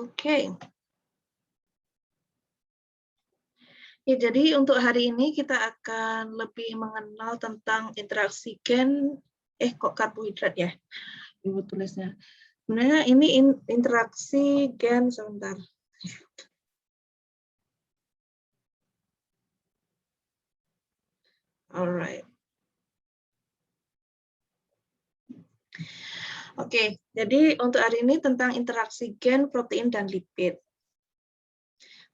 Oke. Ya, jadi untuk hari ini kita akan lebih mengenal tentang interaksi gen, kok karbohidrat ya, Ibu tulisnya. Sebenarnya ini interaksi gen, sebentar. Alright. Oke, jadi untuk hari ini tentang interaksi gen, protein, dan lipid.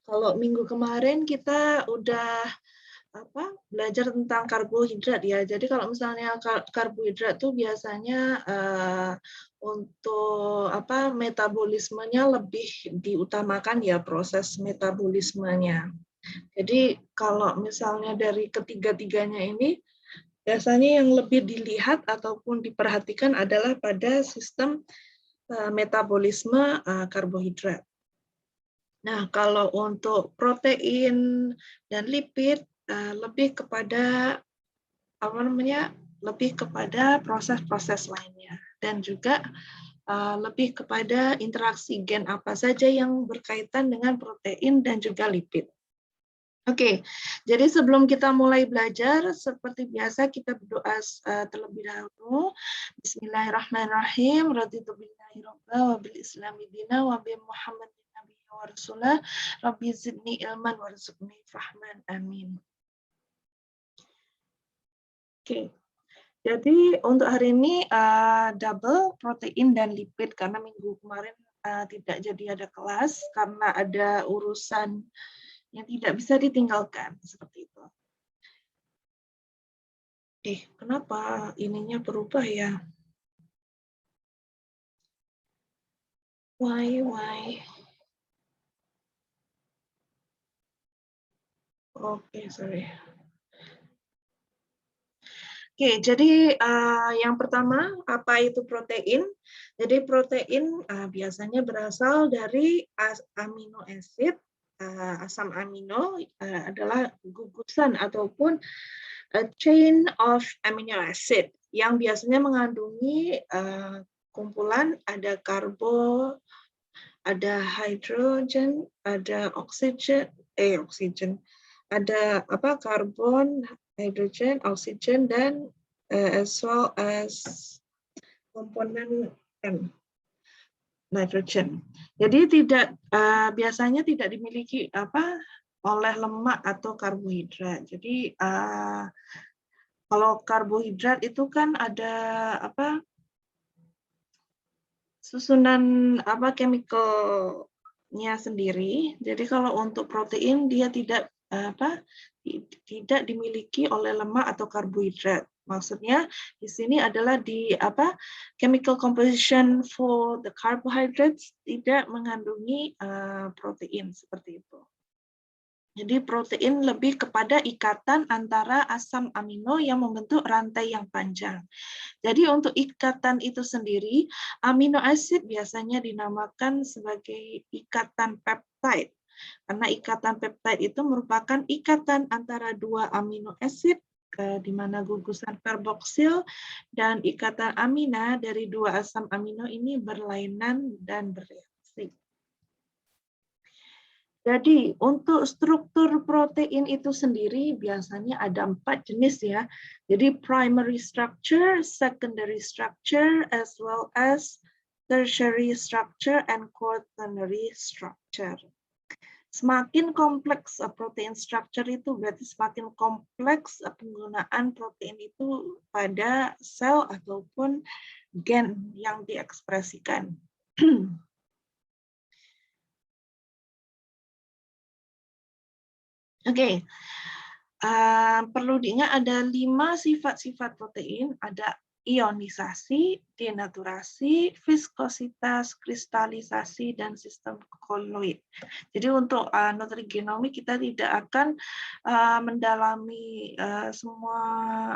Kalau minggu kemarin kita udah belajar tentang karbohidrat ya. Jadi kalau misalnya karbohidrat tuh biasanya untuk metabolismenya lebih diutamakan ya, proses metabolismenya. Jadi kalau misalnya dari ketiga-tiganya ini biasanya yang lebih dilihat ataupun diperhatikan adalah pada sistem metabolisme karbohidrat. Nah, kalau untuk protein dan lipid lebih kepada lebih kepada proses-proses lainnya, dan juga lebih kepada interaksi gen apa saja yang berkaitan dengan protein dan juga lipid. Oke, jadi sebelum kita mulai belajar, seperti biasa kita berdoa terlebih dahulu. Bismillahirrahmanirrahim. Raditu billahi rabba wa bil islami dina wa bi Muhammadin nabiyya wa rasulah. Rabbi zidni ilman warzuqni fahman. Amin. Oke. Jadi untuk hari ini double protein dan lipid karena minggu kemarin tidak jadi ada kelas karena ada urusan yang tidak bisa ditinggalkan seperti itu. Kenapa ininya berubah ya? Why? Oke, sorry. Oke, jadi yang pertama, apa itu protein? Jadi protein biasanya berasal dari amino acid. Asam amino adalah gugusan ataupun a chain of amino acid yang biasanya mengandungi kumpulan ada karbo, ada hidrogen, ada oksigen, ada karbon, hidrogen, oksigen, dan as well as komponen M, nitrogen. Jadi biasanya tidak dimiliki oleh lemak atau karbohidrat. Jadi kalau karbohidrat itu kan ada susunan chemical-nya sendiri. Jadi kalau untuk protein dia tidak dimiliki oleh lemak atau karbohidrat. Maksudnya di sini adalah chemical composition for the carbohydrates tidak mengandungi protein seperti itu. Jadi protein lebih kepada ikatan antara asam amino yang membentuk rantai yang panjang. Jadi untuk ikatan itu sendiri, amino acid biasanya dinamakan sebagai ikatan peptide. Karena ikatan peptide itu merupakan ikatan antara dua amino acid, di mana gugusan karboksil dan ikatan amina dari dua asam amino ini berlainan dan bereaksi. Jadi untuk struktur protein itu sendiri biasanya ada 4 jenis ya. Jadi primary structure, secondary structure, as well as tertiary structure and quaternary structure. Semakin kompleks protein structure itu berarti semakin kompleks penggunaan protein itu pada sel ataupun gen yang diekspresikan. Oke, perlu diingat ada 5 sifat-sifat protein, ada ionisasi, denaturasi, viskositas, kristalisasi, dan sistem koloid. Jadi untuk nutrigenomi kita tidak akan mendalami semua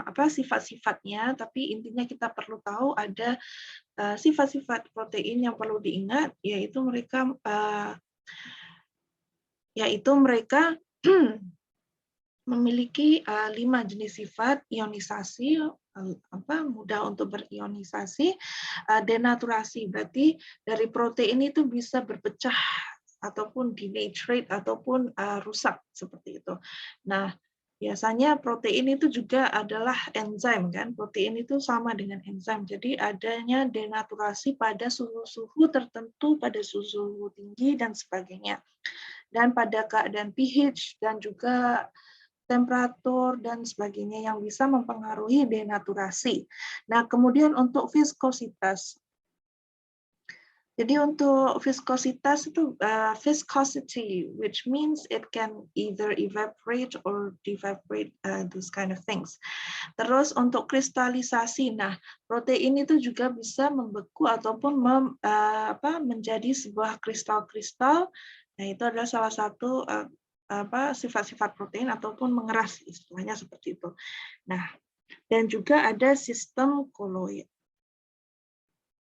sifat-sifatnya, tapi intinya kita perlu tahu ada sifat-sifat protein yang perlu diingat, yaitu mereka memiliki 5 jenis sifat: ionisasi, mudah untuk berionisasi. Denaturasi berarti dari protein itu bisa berpecah ataupun denaturate ataupun rusak seperti itu. Nah, biasanya protein itu juga adalah enzim kan. Protein itu sama dengan enzim. Jadi adanya denaturasi pada suhu-suhu tertentu, pada suhu tinggi dan sebagainya. Dan pada keadaan pH dan juga temperatur dan sebagainya yang bisa mempengaruhi denaturasi. Nah, kemudian untuk viskositas. Jadi untuk viskositas itu viscosity, which means it can either evaporate or devaporate, those kind of things. Terus untuk kristalisasi, nah protein itu juga bisa membeku ataupun menjadi sebuah kristal-kristal. Nah itu adalah salah satu sifat-sifat protein ataupun mengeras, istilahnya seperti itu. Nah dan juga ada sistem koloid.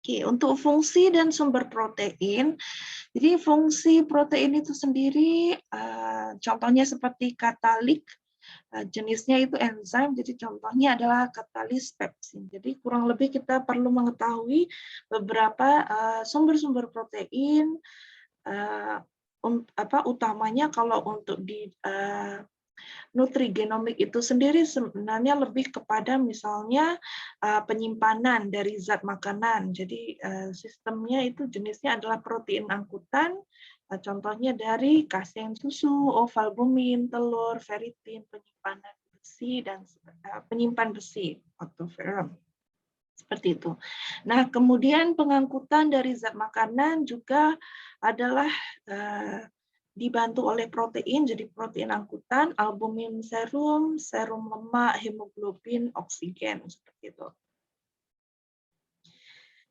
Oke, untuk fungsi dan sumber protein, jadi fungsi protein itu sendiri, contohnya seperti katalik, jenisnya itu enzim, jadi contohnya adalah katalis pepsin. Jadi kurang lebih kita perlu mengetahui beberapa sumber-sumber protein, utamanya kalau untuk di nutrigenomik itu sendiri sebenarnya lebih kepada misalnya penyimpanan dari zat makanan. Jadi sistemnya itu jenisnya adalah protein angkutan, contohnya dari kasein susu, ovalbumin, telur, ferritin, penyimpanan besi dan penyimpan besi atau ferrum. Seperti itu. Nah, kemudian pengangkutan dari zat makanan juga adalah dibantu oleh protein, jadi protein angkutan, albumin serum, serum lemak, hemoglobin, oksigen, seperti itu.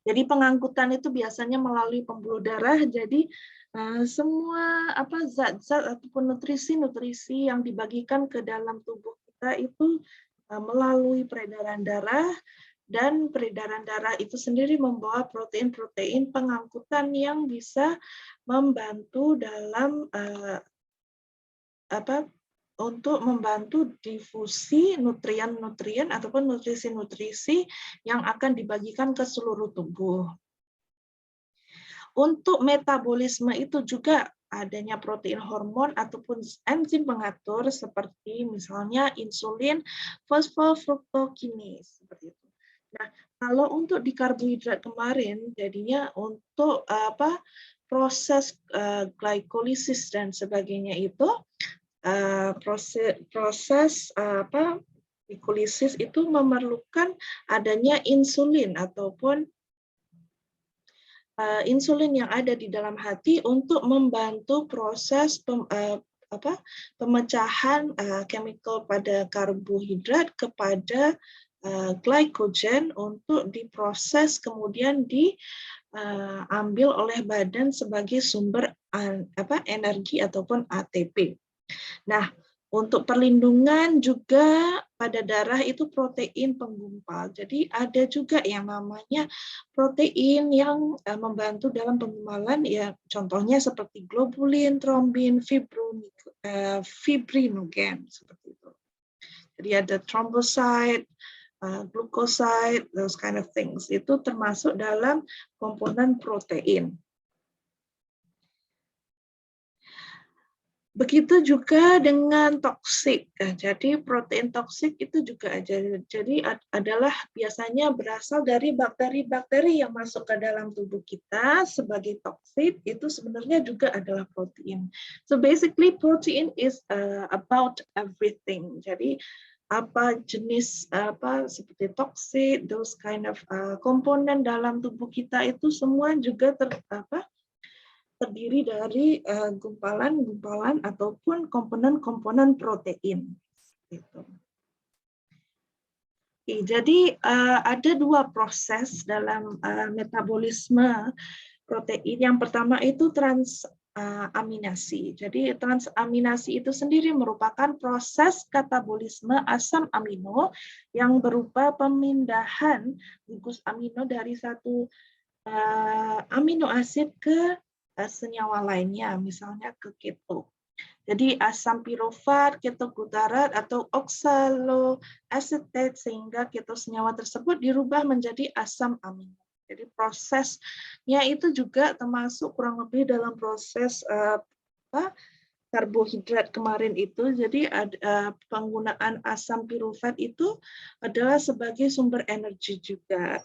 Jadi pengangkutan itu biasanya melalui pembuluh darah, jadi semua zat-zat ataupun nutrisi-nutrisi yang dibagikan ke dalam tubuh kita itu melalui peredaran darah, dan peredaran darah itu sendiri membawa protein-protein pengangkutan yang bisa membantu dalam untuk membantu difusi nutrien-nutrien ataupun nutrisi-nutrisi yang akan dibagikan ke seluruh tubuh. Untuk metabolisme itu juga adanya protein hormon ataupun enzim pengatur seperti misalnya insulin, fosfofruktokinase seperti itu. Nah, kalau untuk di karbohidrat kemarin, jadinya untuk proses glikolisis dan sebagainya itu proses glikolisis itu memerlukan adanya insulin ataupun insulin yang ada di dalam hati untuk membantu proses pemecahan chemical pada karbohidrat kepada glycogen untuk diproses kemudian diambil oleh badan sebagai sumber energi ataupun ATP. Nah, untuk perlindungan juga pada darah itu protein penggumpal. Jadi ada juga yang namanya protein yang membantu dalam penggumpalan, ya contohnya seperti globulin, trombin, fibrinogen seperti itu. Jadi ada thrombocyte, glucoside, those kind of things. Itu termasuk dalam komponen protein. Begitu juga dengan toksik. Jadi protein toksik itu juga adalah biasanya berasal dari bakteri-bakteri yang masuk ke dalam tubuh kita sebagai toksik, itu sebenarnya juga adalah protein. So basically protein is about everything. Jadi apa jenis seperti toksik, those kind of komponen dalam tubuh kita itu semua juga terdiri dari gumpalan-gumpalan ataupun komponen-komponen protein. Gitu. Oke, jadi ada dua proses dalam metabolisme protein. Yang pertama itu transaminasi. Jadi transaminasi itu sendiri merupakan proses katabolisme asam amino yang berupa pemindahan gugus amino dari satu amino asid ke senyawa lainnya, misalnya ke keto. Jadi asam pirufat, ketoglutarat, atau oksaloasetat sehingga ketosenyawa tersebut dirubah menjadi asam amino. Jadi prosesnya itu juga termasuk kurang lebih dalam proses karbohidrat kemarin itu. Jadi penggunaan asam pirufat itu adalah sebagai sumber energi juga.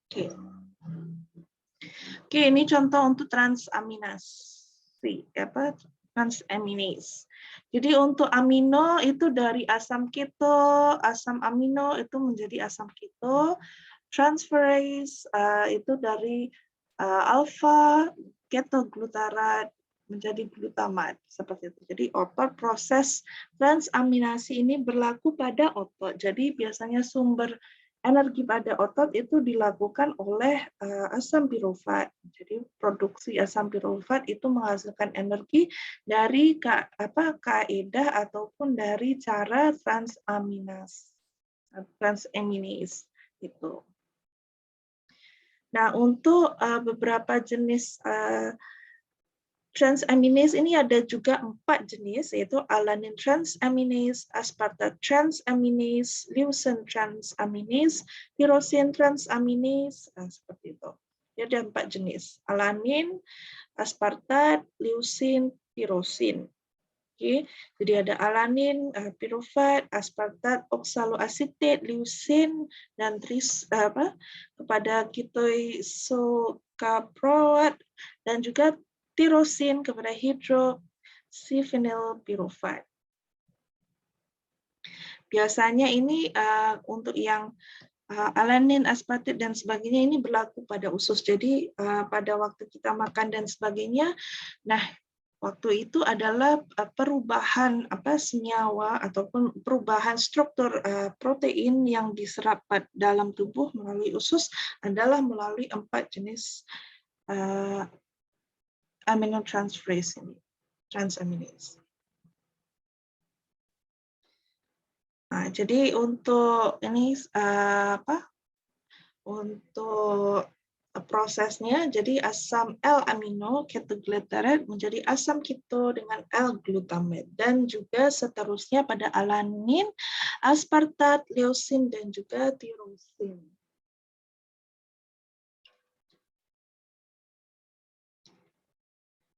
Oke. Oke, ini contoh untuk transaminasi, transaminase. Jadi untuk amino itu dari asam keto, asam amino itu menjadi asam keto, transferase itu dari alfa ketoglutarat menjadi glutamat seperti itu. Jadi otot proses transaminasi ini berlaku pada otot. Jadi biasanya sumber energi pada otot itu dilakukan oleh asam pirufat. Jadi produksi asam pirufat itu menghasilkan energi dari kaedah ataupun dari cara transaminase itu. Nah, untuk beberapa jenis transaminase ini ada juga 4 jenis, yaitu alanine transaminase, aspartate transaminase, leucine transaminase, tyrosine transaminase, seperti itu. Jadi ada 4 jenis, alanine, aspartate, leucine, tyrosine. Oke, jadi ada alanin, pirufat, aspartat, oksaloasetat, leucine, dan kepada ketoisocaproat, dan juga tirosin kepada hidroksiphenylpirufat. Biasanya ini untuk yang alanin, aspartat, dan sebagainya ini berlaku pada usus. Jadi pada waktu kita makan dan sebagainya, nah waktu itu adalah perubahan senyawa ataupun perubahan struktur protein yang diserap dalam tubuh melalui usus adalah melalui 4 jenis aminotransferase ini, transaminase. Nah, jadi untuk ini untuk prosesnya, jadi asam L-amino ketoglutarat menjadi asam keto dengan L-glutamat, dan juga seterusnya pada alanin, aspartat, leucine, dan juga tirosin.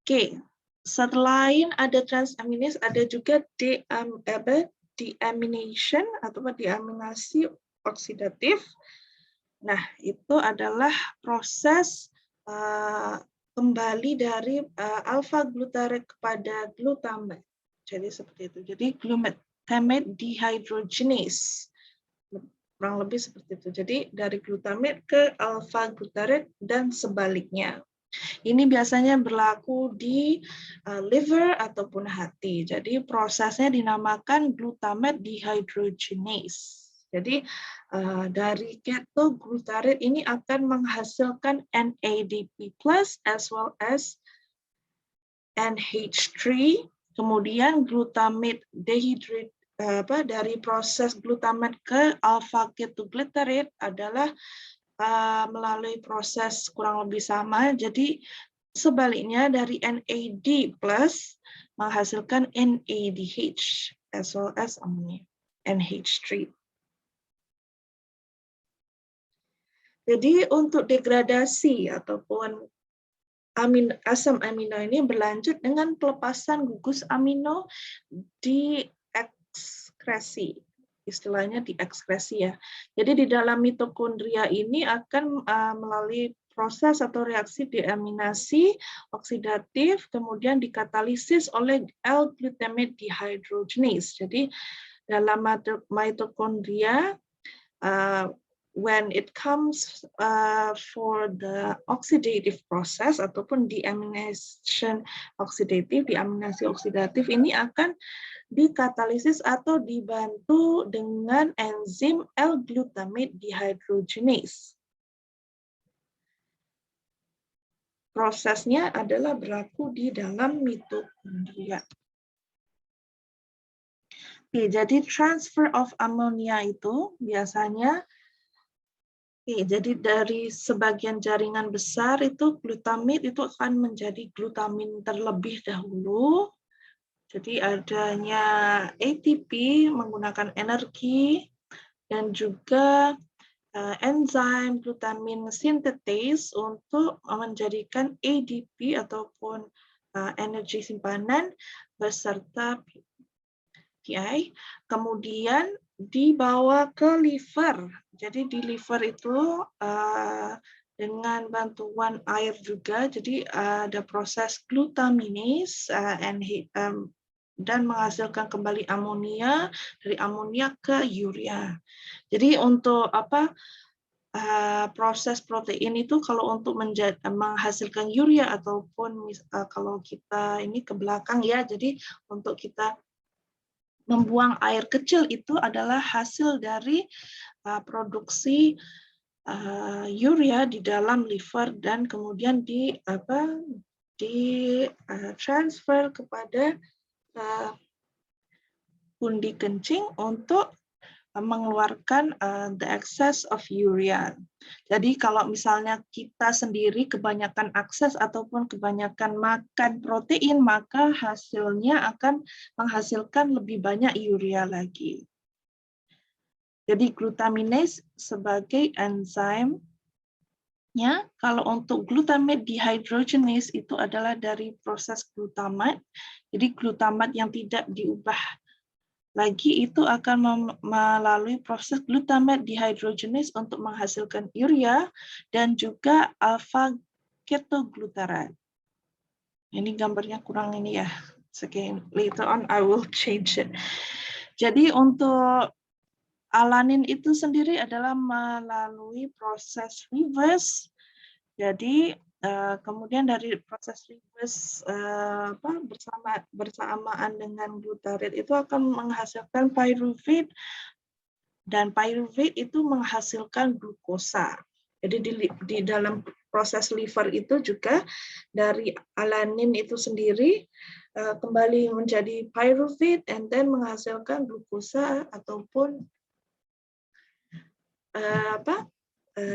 Oke, selain ada transaminase, ada juga deamination atau deaminasi oksidatif. Nah, itu adalah proses kembali dari alfa glutarat kepada glutamat. Jadi seperti itu. Jadi glutamate dehydrogenase. Kurang lebih seperti itu. Jadi dari glutamat ke alfa glutarat dan sebaliknya. Ini biasanya berlaku di liver ataupun hati. Jadi prosesnya dinamakan glutamate dehydrogenase. Jadi dari ketoglutarat ini akan menghasilkan NADP+ as well as NH3. Kemudian glutamate dehydrate dari proses glutamat ke alpha ketoglutarat adalah melalui proses kurang lebih sama. Jadi sebaliknya dari NAD+ menghasilkan NADH as well as NH3. Jadi untuk degradasi ataupun asam amino ini berlanjut dengan pelepasan gugus amino di ekskresi. Istilahnya diekskresi ya. Jadi di dalam mitokondria ini akan melalui proses atau reaksi deaminasi oksidatif, kemudian dikatalisis oleh L-glutamate dehydrogenase. Jadi dalam mitokondria, when it comes for the oxidative process ataupun deamination oksidatif, deaminasi oksidatif ini akan dikatalisis atau dibantu dengan enzim L-glutamate dehydrogenase. Prosesnya adalah berlaku di dalam mitokondria. Oke, jadi transfer of ammonia itu biasanya Oke, jadi dari sebagian jaringan besar itu glutamate itu akan menjadi glutamin terlebih dahulu. Jadi adanya ATP menggunakan energi dan juga enzim glutamin sintetase untuk menjadikan ADP ataupun energi simpanan beserta PI, kemudian dibawa ke liver. Jadi di liver itu dengan bantuan air juga, jadi ada proses glutaminase dan menghasilkan kembali amonia, dari amonia ke urea. Jadi untuk proses protein itu kalau untuk menghasilkan urea ataupun kalau kita ini ke belakang ya, jadi untuk kita membuang air kecil itu adalah hasil dari produksi urea di dalam liver dan kemudian di transfer kepada pundi kencing untuk mengeluarkan the excess of urea. Jadi kalau misalnya kita sendiri kebanyakan akses ataupun kebanyakan makan protein, maka hasilnya akan menghasilkan lebih banyak urea lagi. Jadi glutaminase sebagai enzim, ya, kalau untuk glutamate dehydrogenase itu adalah dari proses glutamat. Jadi glutamat yang tidak diubah lagi itu akan melalui proses glutamate dehydrogenase untuk menghasilkan urea dan juga alpha ketoglutarate. Ini gambarnya kurang ini ya. Again, later on I will change it. Jadi untuk alanin itu sendiri adalah melalui proses reverse. Jadi kemudian dari proses reverse bersamaan dengan glutarat itu akan menghasilkan pyruvate dan pyruvate itu menghasilkan glukosa. Jadi di dalam proses liver itu juga dari alanin itu sendiri kembali menjadi pyruvate and then menghasilkan glukosa ataupun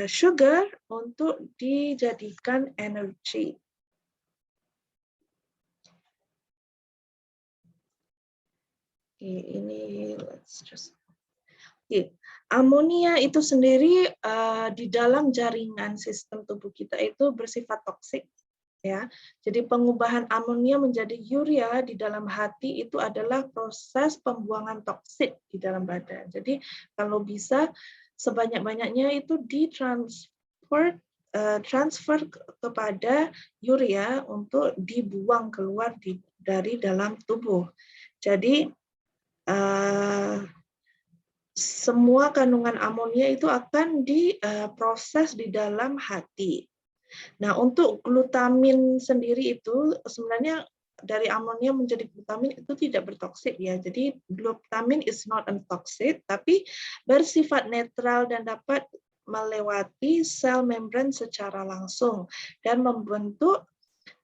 sugar untuk dijadikan energi. Oke, ini let's just. Oke, amonia itu sendiri di dalam jaringan sistem tubuh kita itu bersifat toksik, ya. Jadi pengubahan amonia menjadi urea di dalam hati itu adalah proses pembuangan toksik di dalam badan. Jadi kalau bisa sebanyak-banyaknya itu transfer kepada urea untuk dibuang keluar dari dalam tubuh. Jadi semua kandungan amonia itu akan diproses di dalam hati. Nah, untuk glutamin sendiri itu sebenarnya dari amonia menjadi glutamin itu tidak bertoksik ya. Jadi glutamin is not toxic, tapi bersifat netral dan dapat melewati sel membran secara langsung dan membentuk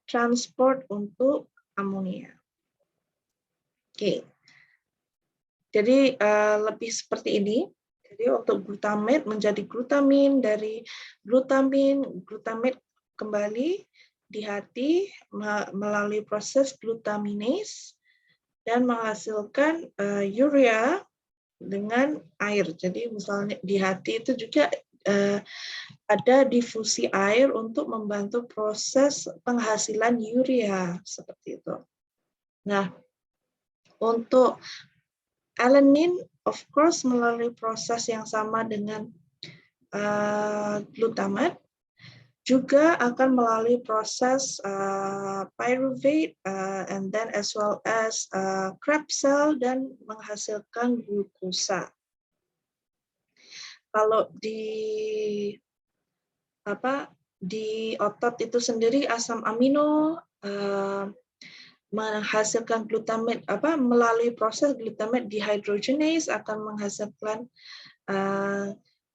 transport untuk amonia. Oke. Jadi lebih seperti ini. Jadi untuk glutamate menjadi glutamin, dari glutamate kembali di hati melalui proses glutaminase dan menghasilkan urea dengan air. Jadi misalnya di hati itu juga ada difusi air untuk membantu proses penghasilan urea seperti itu. Nah, untuk alanin, of course, melalui proses yang sama dengan glutamat, juga akan melalui proses pyruvate and then as well as Krebs cell dan menghasilkan glukosa. Kalau di otot itu sendiri asam amino menghasilkan glutamate melalui proses glutamate dehydrogenase akan menghasilkan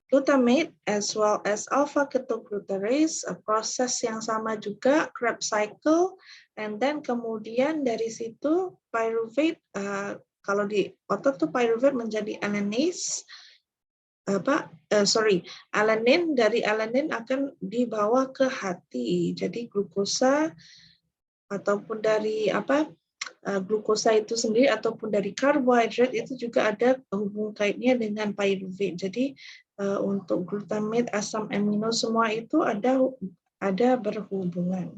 glutamate as well as alpha ketoglutarase, proses yang sama juga Krebs cycle, and then kemudian dari situ pyruvate, kalau di otot tuh pyruvate menjadi ananase alanin, dari alanin akan dibawa ke hati. Jadi glukosa ataupun dari glukosa itu sendiri ataupun dari karbohidrat itu juga ada hubungan kaitnya dengan pyruvate. Jadi untuk glutamate, asam amino semua itu ada berhubungan.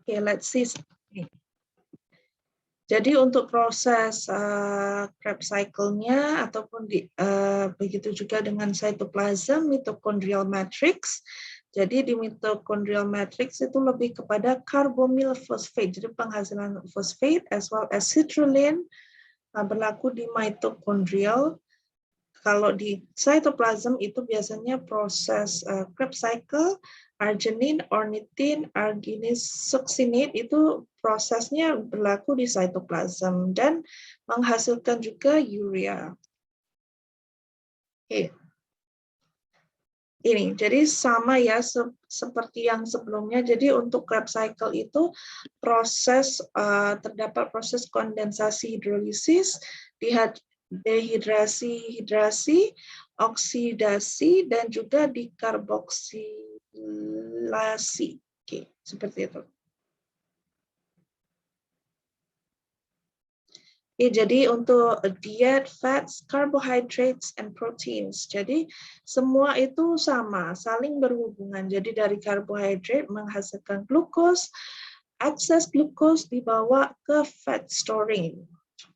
Okay, let's see. Jadi untuk proses Krebs cycle-nya ataupun begitu juga dengan cytoplasm, mitochondrial matrix. Jadi di mitochondrial matrix itu lebih kepada carbonyl phosphate, jadi penghasilan fosfat as well as citrulline berlaku di mitochondrial. Kalau di cytoplasm itu biasanya proses Krebs cycle, arginine, ornithine, arginine, succinate itu prosesnya berlaku di cytoplasm dan menghasilkan juga urea. Oke. Ini, jadi sama ya seperti yang sebelumnya. Jadi untuk Krebs cycle itu proses terdapat proses kondensasi hidrolisis, dehidrasi, hidrasi, oksidasi, dan juga dikarboksilasi. Oke, seperti itu. Oke, jadi untuk diet, fats, carbohydrates, and proteins. Jadi semua itu sama, saling berhubungan. Jadi dari karbohidrat menghasilkan glukos, ekses glukos dibawa ke fat storing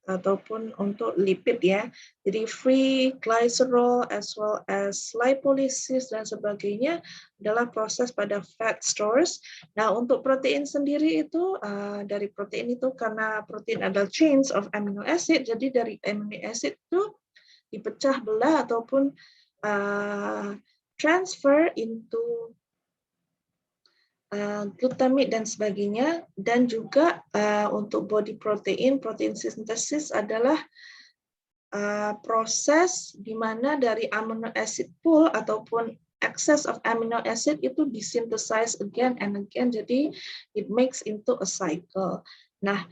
ataupun untuk lipid ya. Jadi free glycerol as well as lipolysis dan sebagainya adalah proses pada fat stores. Nah, untuk protein sendiri itu dari protein itu karena protein adalah chains of amino acid, jadi dari amino acid itu dipecah belah ataupun transfer into glutamate dan sebagainya, dan juga untuk body protein sintesis adalah proses di mana dari amino acid pool ataupun excess of amino acid itu disynthesize again and again, jadi it makes into a cycle. Nah,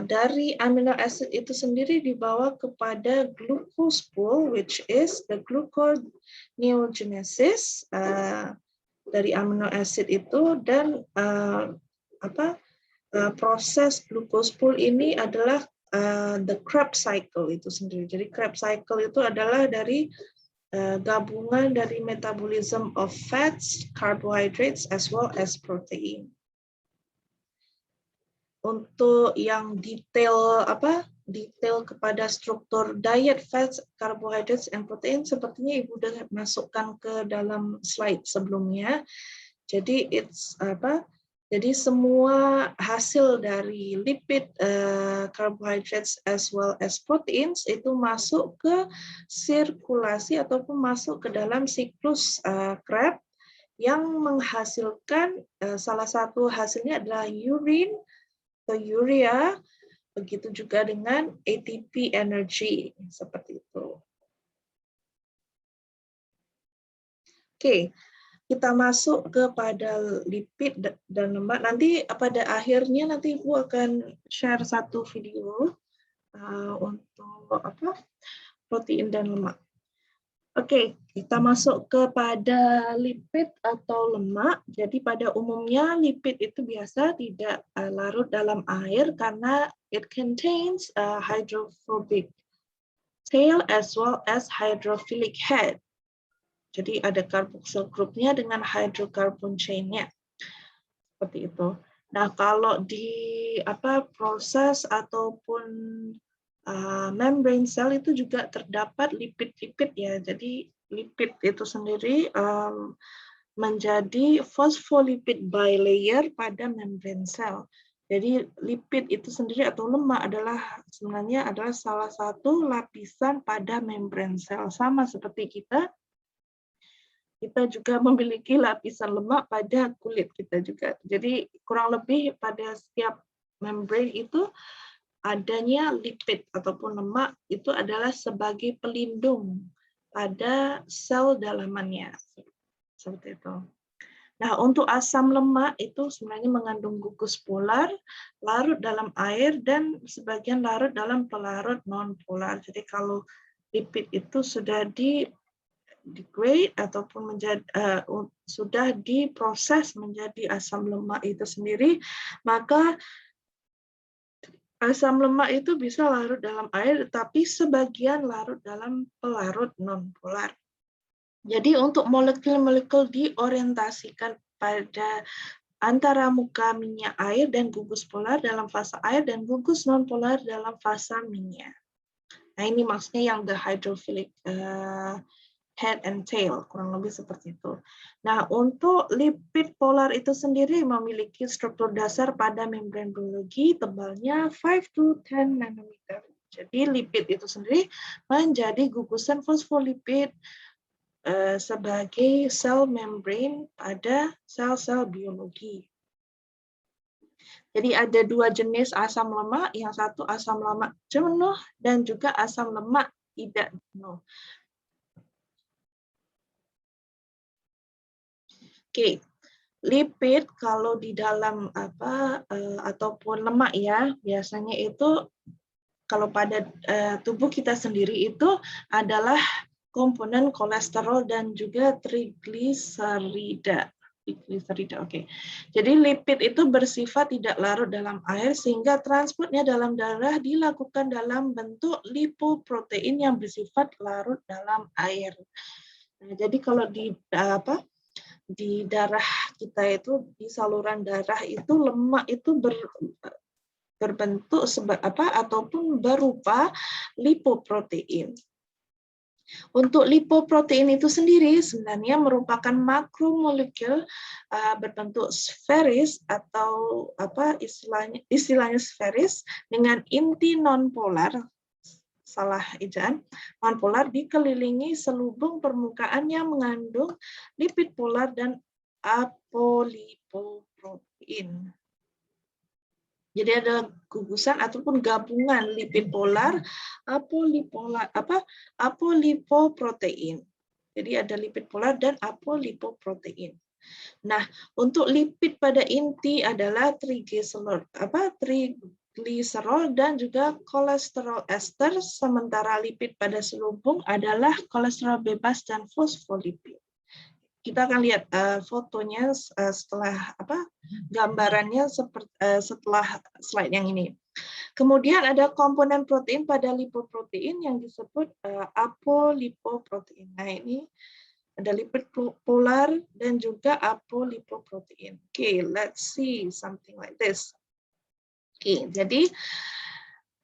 dari amino acid itu sendiri dibawa kepada glucose pool, which is the gluconeogenesis dari amino acid itu, dan proses glucose pool ini adalah the Krebs cycle itu sendiri. Jadi Krebs cycle itu adalah dari gabungan dari metabolism of fats, carbohydrates, as well as protein. Untuk yang detail kepada struktur diet, fats, carbohydrates, and protein sepertinya Ibu sudah masukkan ke dalam slide sebelumnya. Jadi jadi semua hasil dari lipid, carbohydrates, as well as proteins itu masuk ke sirkulasi ataupun masuk ke dalam siklus Krebs yang menghasilkan salah satu hasilnya adalah urine atau urea, begitu juga dengan ATP energy, seperti itu. Oke, kita masuk kepada lipid dan lemak. Nanti pada akhirnya nanti Ibu akan share satu video untuk protein dan lemak. Oke, kita masuk kepada lipid atau lemak. Jadi pada umumnya lipid itu biasa tidak larut dalam air karena it contains hydrophobic tail as well as hydrophilic head. Jadi ada carboxyl groupnya dengan hydrocarbon chain-nya. Seperti itu. Nah, kalau di proses ataupun membrane sel itu juga terdapat lipid-lipid ya. Jadi lipid itu sendiri menjadi phospholipid bilayer pada membrane sel. Jadi lipid itu sendiri atau lemak sebenarnya adalah salah satu lapisan pada membrane sel, sama seperti kita juga memiliki lapisan lemak pada kulit kita juga. Jadi kurang lebih pada setiap membrane itu adanya lipid ataupun lemak itu adalah sebagai pelindung pada sel dalamannya. Seperti itu. Nah, untuk asam lemak itu sebenarnya mengandung gugus polar, larut dalam air, dan sebagian larut dalam pelarut non-polar. Jadi kalau lipid itu sudah degrade ataupun sudah diproses menjadi asam lemak itu sendiri, maka asam lemak itu bisa larut dalam air, tapi sebagian larut dalam pelarut nonpolar. Jadi untuk molekul-molekul diorientasikan pada antara muka minyak air dan gugus polar dalam fase air dan gugus nonpolar dalam fase minyak. Nah ini maksudnya yang the hydrophilic head and tail, kurang lebih seperti itu. Nah untuk lipid polar itu sendiri memiliki struktur dasar pada membran biologi tebalnya 5 to 10 nanometer. Jadi lipid itu sendiri menjadi gugusan fosfolipid sebagai sel membran pada sel-sel biologi. Jadi ada dua jenis asam lemak, yang satu asam lemak jenuh dan juga asam lemak tidak jenuh. Oke, lipid kalau di dalam ataupun lemak ya, biasanya itu kalau pada tubuh kita sendiri itu adalah komponen kolesterol dan juga trigliserida. Oke. Jadi lipid itu bersifat tidak larut dalam air sehingga transportnya dalam darah dilakukan dalam bentuk lipoprotein yang bersifat larut dalam air. Nah, jadi kalau di darah kita itu, di saluran darah itu lemak itu berbentuk ataupun berupa lipoprotein. Untuk lipoprotein itu sendiri sebenarnya merupakan makromolekul berbentuk sferis atau istilahnya sferis dengan inti nonpolar, salah ejaan, nonpolar dikelilingi selubung permukaan yang mengandung lipid polar dan apolipoprotein. Jadi ada gugusan ataupun gabungan lipid polar, apolipoprotein. Jadi ada lipid polar dan apolipoprotein. Nah, untuk lipid pada inti adalah trigliserol dan juga kolesterol ester, sementara lipid pada selubung adalah kolesterol bebas dan fosfolipid. Kita akan lihat fotonya setelah gambarannya setelah slide yang ini. Kemudian ada komponen protein pada lipoprotein yang disebut apolipoprotein. Nah ini ada lipid polar dan juga apolipoprotein. Oke, let's see something like this. Oke, jadi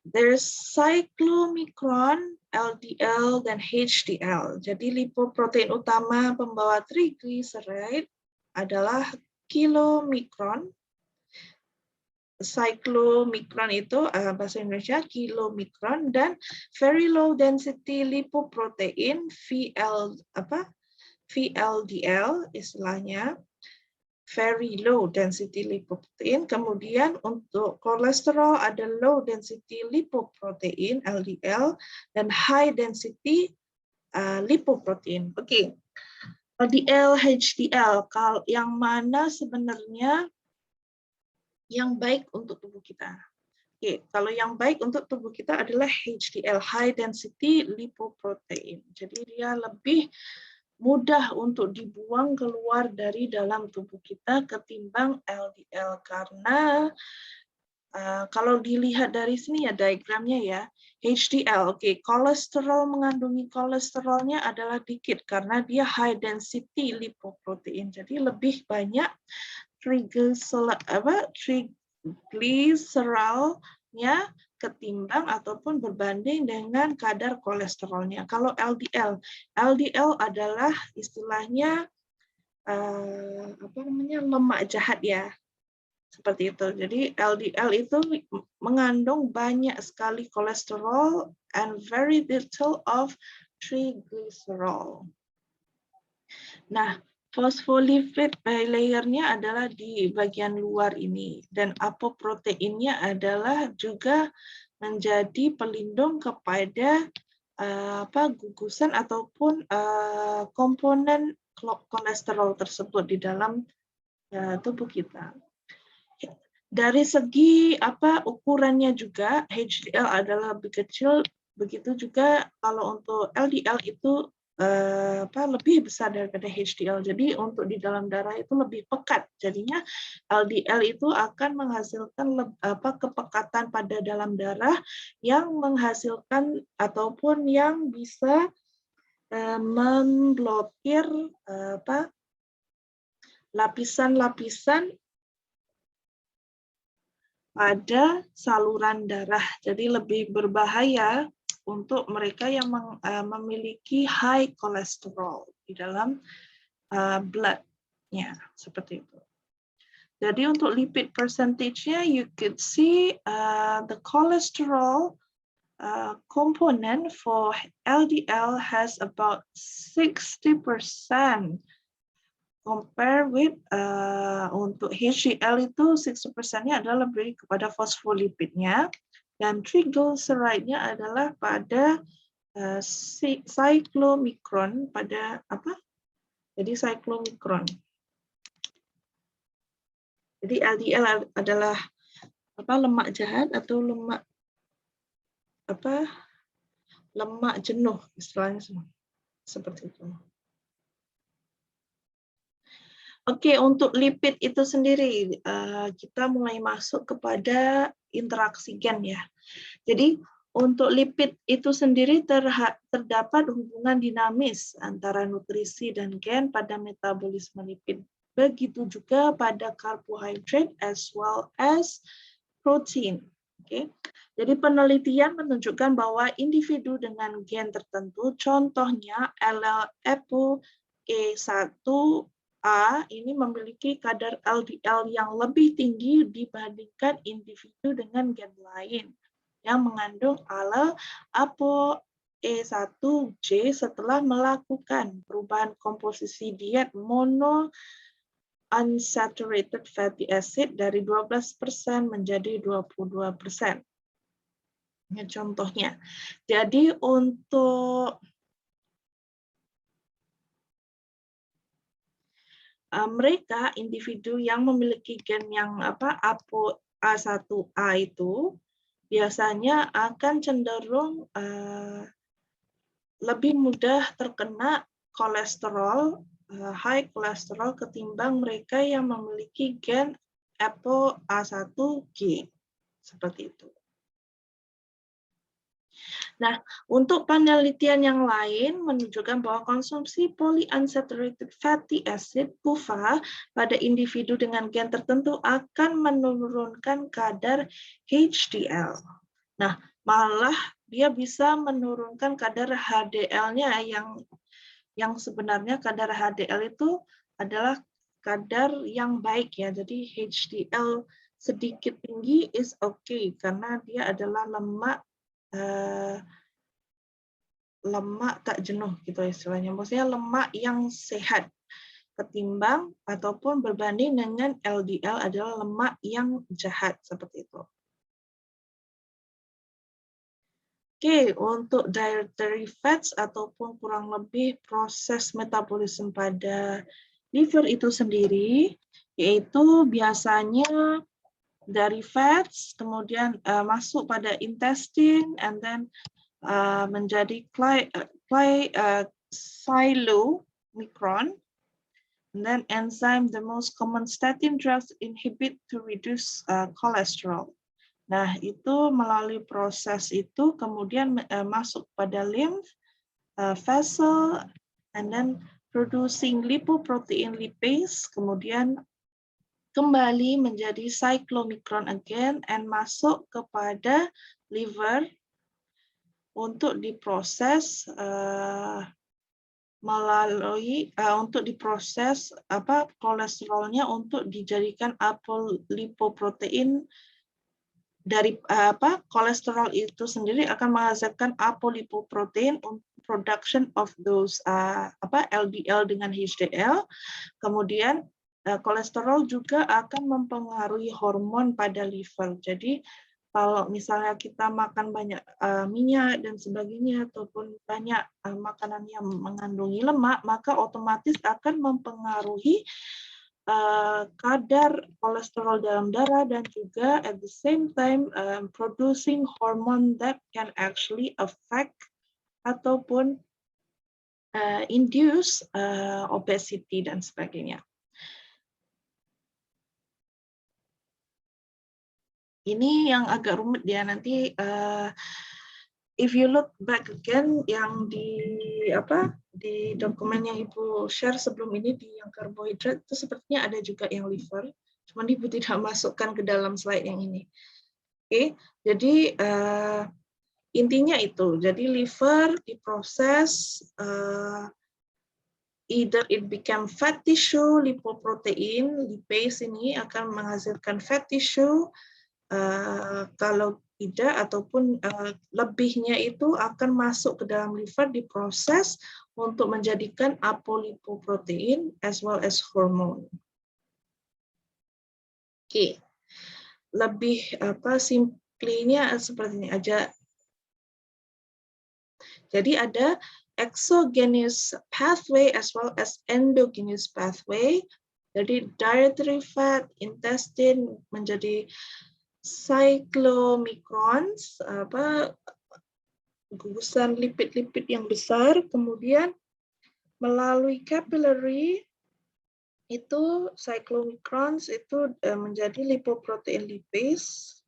there's cyclomicron, LDL, dan HDL. Jadi lipoprotein utama pembawa triglyceride adalah kilomikron. Cyclomicron itu bahasa Indonesia kilomikron, dan very low density lipoprotein VLDL istilahnya. Very low density lipoprotein. Kemudian untuk kolesterol ada low density lipoprotein LDL dan high density lipoprotein. Oke. LDL, HDL, yang mana sebenarnya yang baik untuk tubuh kita? Oke, kalau yang baik untuk tubuh kita adalah HDL, high density lipoprotein. Jadi dia lebih mudah untuk dibuang keluar dari dalam tubuh kita ketimbang LDL, karena kalau dilihat dari sini ya diagramnya ya, HDL, oke, kolesterol mengandungi kolesterolnya adalah dikit karena dia high density lipoprotein, jadi lebih banyak triglycerolnya ketimbang ataupun berbanding dengan kadar kolesterolnya. Kalau LDL adalah istilahnya lemak jahat ya, seperti itu. Jadi LDL itu mengandung banyak sekali kolesterol and very little of triglycerol. Nah, fosfolipid bilayernya adalah di bagian luar ini, dan apoproteinnya adalah juga menjadi pelindung kepada gugusan ataupun komponen kolesterol tersebut di dalam tubuh kita. Dari segi ukurannya juga, HDL adalah lebih kecil Begitu juga kalau untuk LDL itu lebih besar daripada HDL. Jadi untuk di dalam darah itu lebih pekat. Jadinya LDL itu akan menghasilkan kepekatan pada dalam darah yang menghasilkan ataupun yang bisa memblokir lapisan-lapisan pada saluran darah. Jadi lebih berbahaya untuk mereka yang memiliki high cholesterol di dalam blood-nya, seperti itu. Jadi untuk lipid percentage-nya, you could see the cholesterol component for LDL has about 60% compare with untuk HDL itu 60%-nya adalah lebih kepada fosfolipidnya, dan triglyceride-nya adalah pada cyclomicron pada apa? Jadi cyclomicron. Jadi LDL adalah lemak jahat atau lemak lemak jenuh istilahnya seperti itu. Oke, untuk lipid itu sendiri kita mulai masuk kepada interaksi gen ya. Jadi untuk lipid itu sendiri terdapat hubungan dinamis antara nutrisi dan gen pada metabolisme lipid. Begitu juga pada karbohidrat as well as protein. Oke. Jadi penelitian menunjukkan bahwa individu dengan gen tertentu, contohnya ApoE1A ini memiliki kadar LDL yang lebih tinggi dibandingkan individu dengan gen lain yang mengandung allele ApoE1J setelah melakukan perubahan komposisi diet mono unsaturated fatty acid dari 12% menjadi 22%. Ini contohnya. Jadi untuk mereka individu yang memiliki gen yang ApoA1A itu biasanya akan cenderung lebih mudah terkena kolesterol, high kolesterol ketimbang mereka yang memiliki gen ApoA1G. Seperti itu. Nah, untuk penelitian yang lain menunjukkan bahwa konsumsi polyunsaturated fatty acid (PUFA) pada individu dengan gen tertentu akan menurunkan kadar HDL. Nah, malah dia bisa menurunkan kadar HDL-nya yang sebenarnya kadar HDL itu adalah kadar yang baik ya. Jadi HDL sedikit tinggi is okay karena dia adalah lemak tak jenuh gitu istilahnya. Maksudnya lemak yang sehat ketimbang ataupun berbanding dengan LDL adalah lemak yang jahat seperti itu. Oke, untuk dietary fats ataupun kurang lebih proses metabolisme pada liver itu sendiri, yaitu biasanya dari fats, kemudian masuk pada intestine, and then menjadi chylomicron, and then enzyme, the most common statin drugs inhibit to reduce cholesterol. Nah, itu melalui proses itu kemudian masuk pada lymph, vessel, and then producing lipoprotein lipase, kemudian kembali menjadi cyclomicron again, and masuk kepada liver untuk diproses untuk diproses kolesterolnya untuk dijadikan apolipoprotein. Dari kolesterol itu sendiri akan menghasilkan apolipoprotein production of those LDL dengan HDL. Kemudian kolesterol juga akan mempengaruhi hormon pada liver. Jadi kalau misalnya kita makan banyak minyak dan sebagainya ataupun banyak makanan yang mengandungi lemak, maka otomatis akan mempengaruhi kadar kolesterol dalam darah dan juga at the same time producing hormone that can actually affect ataupun induce obesity dan sebagainya. Ini yang agak rumit ya, nanti if you look back again yang di dokumen yang Ibu share sebelum ini di yang karbohidrat itu sepertinya ada juga yang liver, cuman Ibu tidak masukkan ke dalam slide yang ini. Oke, jadi intinya itu, jadi liver diproses either it become fat tissue, lipoprotein, lipase ini akan menghasilkan fat tissue. Kalau tidak ataupun lebihnya itu akan masuk ke dalam liver diproses untuk menjadikan apolipoprotein as well as hormone. Oke, lebih simply-nya seperti ini aja. Jadi ada exogenous pathway as well as endogenous pathway. Jadi dietary fat, intestine menjadi cyclomicrons, gugusan lipid-lipid yang besar, kemudian melalui capillary itu cyclomicrons itu menjadi lipoprotein lipase,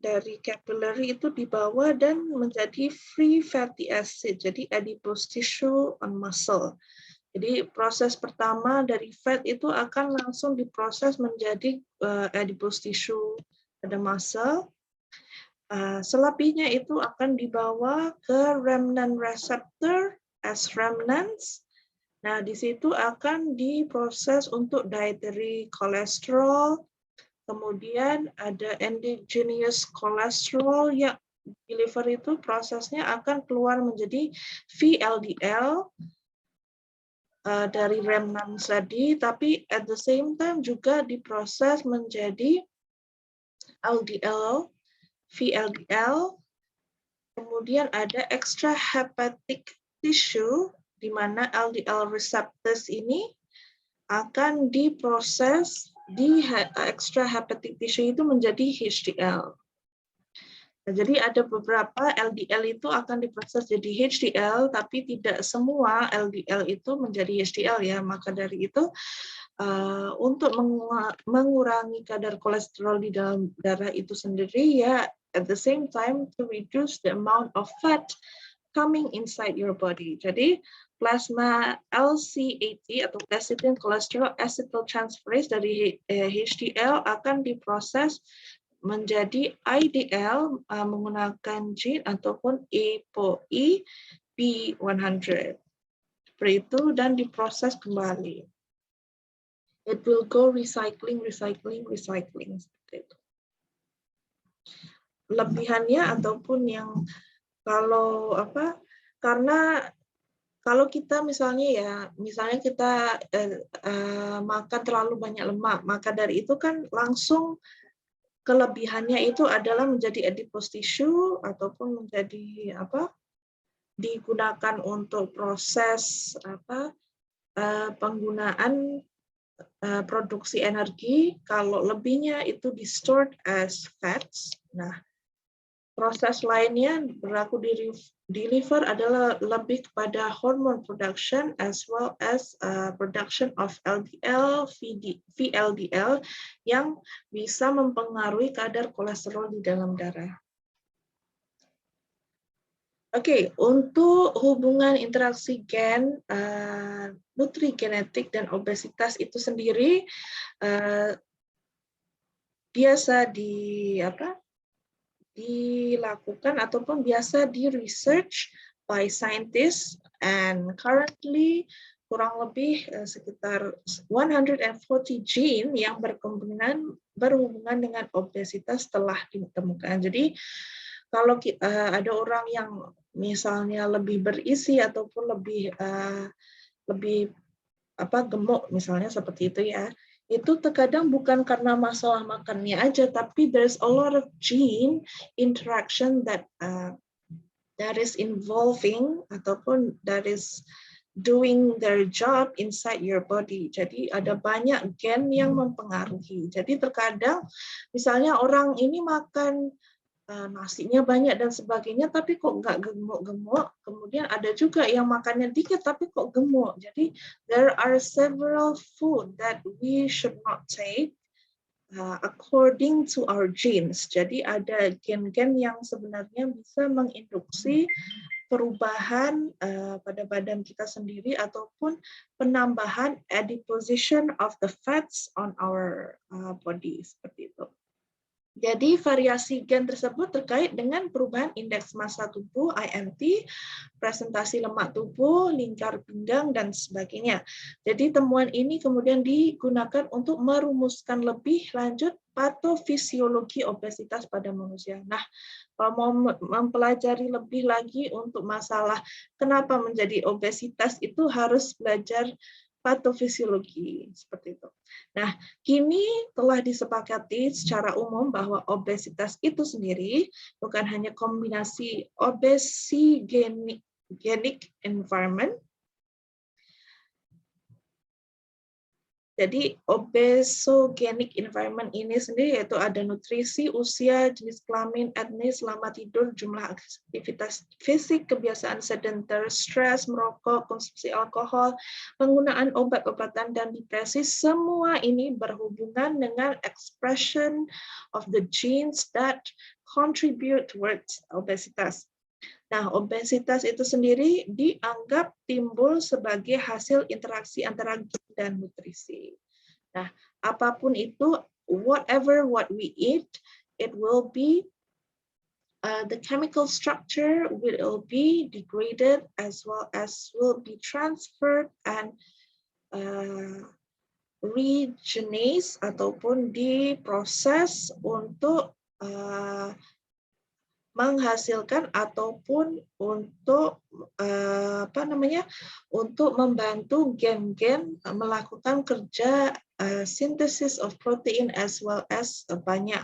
dari capillary itu dibawa dan menjadi free fatty acid, jadi adipose tissue on muscle. Jadi proses pertama dari fat itu akan langsung diproses menjadi adipose tissue pada muscle. Selebihnya itu akan dibawa ke remnant receptor as remnants. Nah, di situ akan diproses untuk dietary cholesterol. Kemudian ada endogenous cholesterol yang di liver itu prosesnya akan keluar menjadi VLDL dari remnant tadi, tapi at the same time juga diproses menjadi LDL, VLDL, kemudian ada extrahepatic tissue, di mana LDL receptors ini akan diproses di extrahepatic tissue itu menjadi HDL. Nah, jadi ada beberapa LDL itu akan diproses jadi HDL, tapi tidak semua LDL itu menjadi HDL ya. Maka dari itu, untuk mengurangi kadar kolesterol di dalam darah itu sendiri, ya at the same time to reduce the amount of fat coming inside your body. Jadi plasma LCAT atau lecithin cholesterol acetyltransferase dari HDL akan diproses menjadi IDL menggunakan gene ataupun ApoE P100. Seperti itu dan diproses kembali. It will go recycling. Seperti itu. Lebihannya ataupun yang karena kalau kita misalnya kita makan terlalu banyak lemak, maka dari itu kan langsung kelebihannya itu adalah menjadi adipose tissue ataupun menjadi digunakan untuk proses penggunaan produksi energi. Kalau lebihnya itu di-stored as fats. Nah, proses lainnya berlaku di liver adalah lebih kepada hormone production as well as production of LDL, VLDL yang bisa mempengaruhi kadar kolesterol di dalam darah. Oke, untuk hubungan interaksi gen, nutrigenetik dan obesitas itu sendiri biasa dilakukan ataupun biasa di-research by scientists, and currently kurang lebih sekitar 140 gene yang berhubungan dengan obesitas telah ditemukan. Jadi kalau ada orang yang misalnya lebih berisi ataupun lebih gemuk misalnya seperti itu ya, itu terkadang bukan karena masalah makannya aja, tapi there's a lot of gene interaction that is involving ataupun that is doing their job inside your body. Jadi ada banyak gen yang mempengaruhi. Jadi terkadang misalnya orang ini makan nasinya banyak dan sebagainya, tapi kok nggak gemuk-gemuk. Kemudian ada juga yang makannya dikit, tapi kok gemuk. Jadi there are several food that we should not take according to our genes. Jadi ada gen-gen yang sebenarnya bisa menginduksi perubahan pada badan kita sendiri ataupun penambahan adiposition of the fats on our body, seperti itu. Jadi variasi gen tersebut terkait dengan perubahan indeks massa tubuh (IMT), presentasi lemak tubuh, lingkar pinggang, dan sebagainya. Jadi temuan ini kemudian digunakan untuk merumuskan lebih lanjut patofisiologi obesitas pada manusia. Nah, kalau mau mempelajari lebih lagi untuk masalah kenapa menjadi obesitas, itu harus belajar patofisiologi, seperti itu. Nah, kini telah disepakati secara umum bahwa obesitas itu sendiri bukan hanya kombinasi obesogenic environment. Jadi obesogenic environment ini sendiri yaitu ada nutrisi, usia, jenis kelamin, etnis, lama tidur, jumlah aktivitas fisik, kebiasaan sedentar, stres, merokok, konsumsi alkohol, penggunaan obat-obatan, dan depresi. Semua ini berhubungan dengan expression of the genes that contribute towards obesitas. Nah, obesitas itu sendiri dianggap timbul sebagai hasil interaksi antara gen dan nutrisi. Nah, apapun itu, whatever what we eat, it will be the chemical structure will be degraded as well as will be transferred and regenase ataupun diproses untuk menghasilkan ataupun untuk untuk membantu gen-gen melakukan kerja synthesis of protein as well as banyak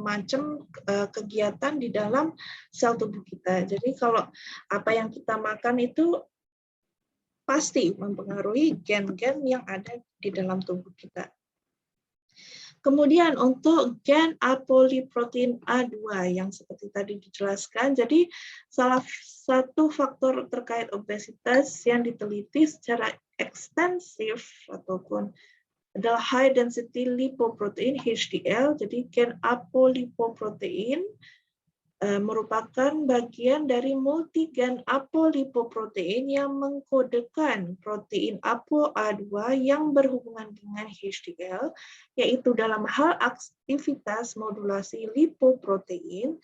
macam kegiatan di dalam sel tubuh kita. Jadi kalau apa yang kita makan itu pasti mempengaruhi gen-gen yang ada di dalam tubuh kita. Kemudian untuk gen apolipoprotein A2 yang seperti tadi dijelaskan, jadi salah satu faktor terkait obesitas yang diteliti secara ekstensif ataupun adalah high density lipoprotein HDL. Jadi gen apolipoprotein merupakan bagian dari multigen apolipoprotein yang mengkodekan protein ApoA2 yang berhubungan dengan HDL, yaitu dalam hal aktivitas modulasi lipoprotein,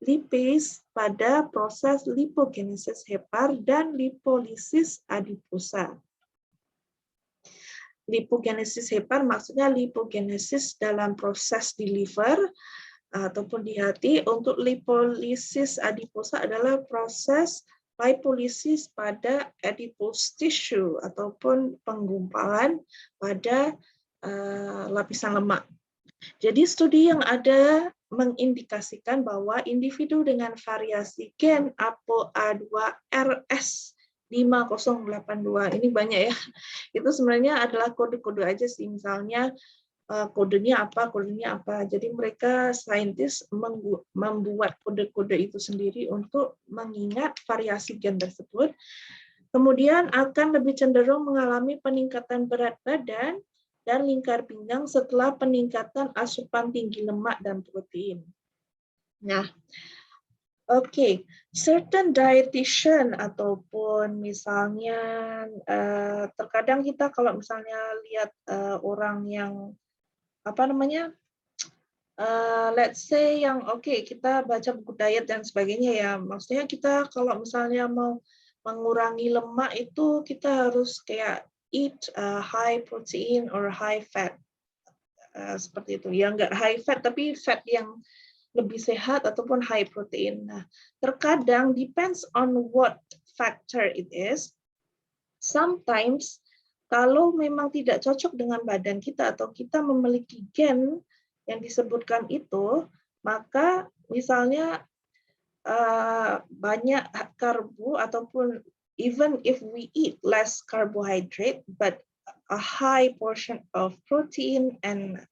lipase pada proses lipogenesis hepar dan lipolisis adiposa. Lipogenesis hepar maksudnya lipogenesis dalam proses di liver ataupun di hati. Untuk lipolisis adiposa adalah proses lipolisis pada adipose tissue ataupun penggumpalan pada lapisan lemak. Jadi studi yang ada mengindikasikan bahwa individu dengan variasi gen ApoA2-RS 5082, ini banyak ya, itu sebenarnya adalah kode-kode aja sih, misalnya kodenya apa. Jadi mereka saintis membuat kode-kode itu sendiri untuk mengingat variasi gen tersebut. Kemudian akan lebih cenderung mengalami peningkatan berat badan dan lingkar pinggang setelah peningkatan asupan tinggi lemak dan protein. Nah, oke, certain dietitian ataupun misalnya terkadang kita kalau misalnya lihat orang yang let's say yang kita baca buku diet dan sebagainya ya, maksudnya kita kalau misalnya mau mengurangi lemak itu kita harus kayak eat high protein or high fat, seperti itu ya, nggak high fat tapi fat yang lebih sehat ataupun high protein. Nah, terkadang depends on what factor it is, sometimes kalau memang tidak cocok dengan badan kita atau kita memiliki gen yang disebutkan itu, maka misalnya banyak karbo ataupun even if we eat less carbohydrate but a high portion of protein and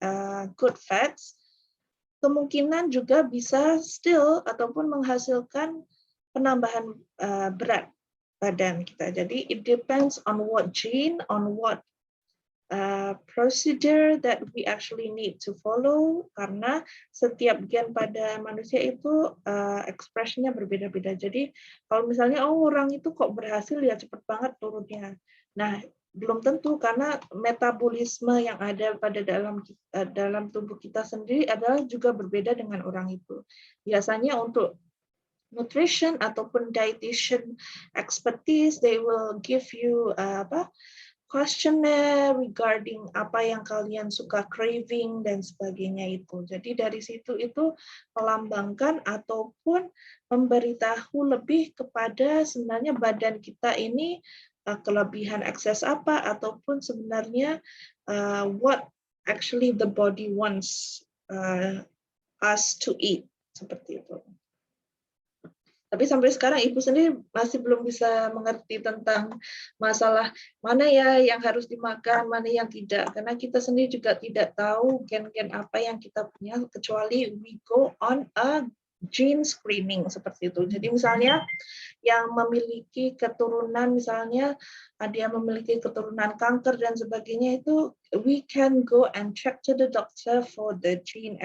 good fats, kemungkinan juga bisa still ataupun menghasilkan penambahan berat badan kita. Jadi it depends on what gene, on what procedure that we actually need to follow, karena setiap gen pada manusia itu expressionnya berbeda-beda. Jadi kalau misalnya orang itu kok berhasil ya cepet banget turunnya. Nah, belum tentu, karena metabolisme yang ada pada dalam tubuh kita sendiri adalah juga berbeda dengan orang itu. Biasanya untuk nutrition ataupun dietitian expertise, they will give you questionnaire regarding apa yang kalian suka craving dan sebagainya itu. Jadi dari situ itu melambangkan ataupun memberitahu lebih kepada sebenarnya badan kita ini kelebihan ekses apa, ataupun sebenarnya what actually the body wants us to eat, seperti itu. Tapi sampai sekarang Ibu sendiri masih belum bisa mengerti tentang masalah mana ya yang harus dimakan, mana yang tidak. Karena kita sendiri juga tidak tahu gen-gen apa yang kita punya, kecuali we go on a gene screening seperti itu. Jadi misalnya yang memiliki keturunan, misalnya ada yang memiliki keturunan kanker dan sebagainya, itu we can go and check to the doctor for the gene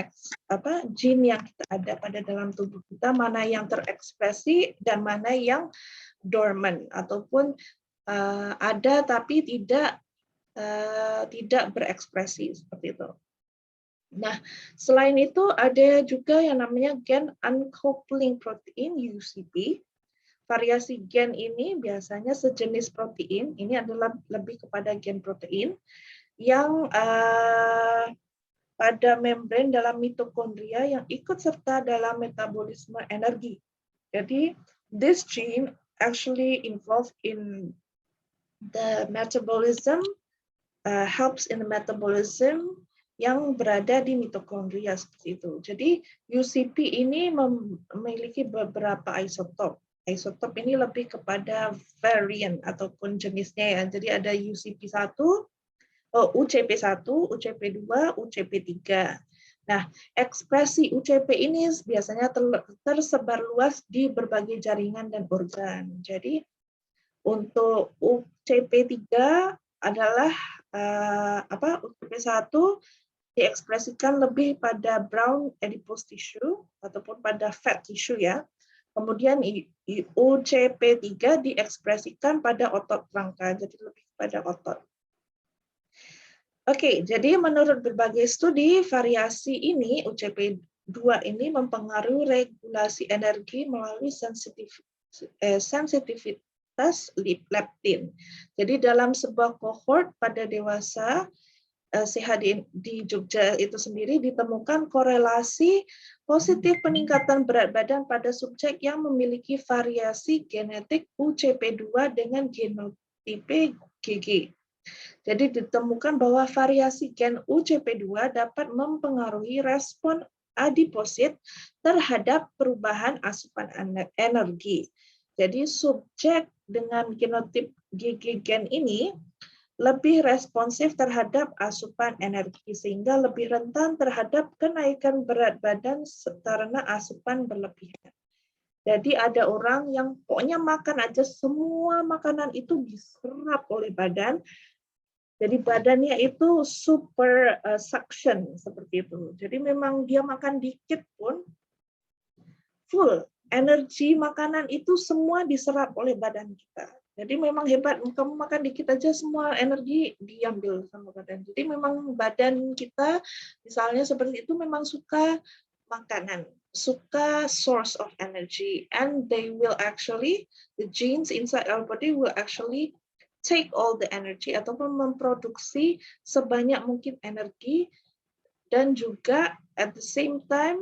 gene yang kita ada pada dalam tubuh kita, mana yang terekspresi dan mana yang dormant ataupun ada tapi tidak berekspresi, seperti itu. Nah, selain itu ada juga yang namanya gen uncoupling protein, UCP. Variasi gen ini biasanya sejenis protein, ini adalah lebih kepada gen protein, yang pada membran dalam mitokondria yang ikut serta dalam metabolisme energi. Jadi, this gene actually involved in the metabolism, helps in the metabolism yang berada di mitokondria, seperti itu. Jadi UCP ini memiliki beberapa isotop. Isotop ini lebih kepada variant ataupun jenisnya ya. Jadi ada UCP1, UCP1, UCP2, UCP3. Nah, ekspresi UCP ini biasanya tersebar luas di berbagai jaringan dan organ. Jadi untuk UCP3 adalah UCP1 diekspresikan lebih pada brown adipose tissue ataupun pada fat tissue ya. Kemudian UCP3 diekspresikan pada otot rangka, jadi lebih pada otot. Oke, jadi menurut berbagai studi, variasi ini, UCP2 ini mempengaruhi regulasi energi melalui sensitivitas leptin. Jadi dalam sebuah kohort pada dewasa, sehat di Jogja itu sendiri ditemukan korelasi positif peningkatan berat badan pada subjek yang memiliki variasi genetik UCP2 dengan genotipe GG. Jadi ditemukan bahwa variasi gen UCP2 dapat mempengaruhi respon adiposit terhadap perubahan asupan energi. Jadi subjek dengan genotip GG gen ini lebih responsif terhadap asupan energi, sehingga lebih rentan terhadap kenaikan berat badan karena asupan berlebihan. Jadi ada orang yang pokoknya makan aja, semua makanan itu diserap oleh badan, jadi badannya itu super suction, seperti itu. Jadi memang dia makan dikit pun full, energi makanan itu semua diserap oleh badan kita. Jadi memang hebat, kamu makan dikit aja semua energi diambil sama badan. Jadi memang badan kita misalnya seperti itu memang suka makanan, suka source of energy, and they will actually, the genes inside our body will actually take all the energy ataupun memproduksi sebanyak mungkin energi, dan juga at the same time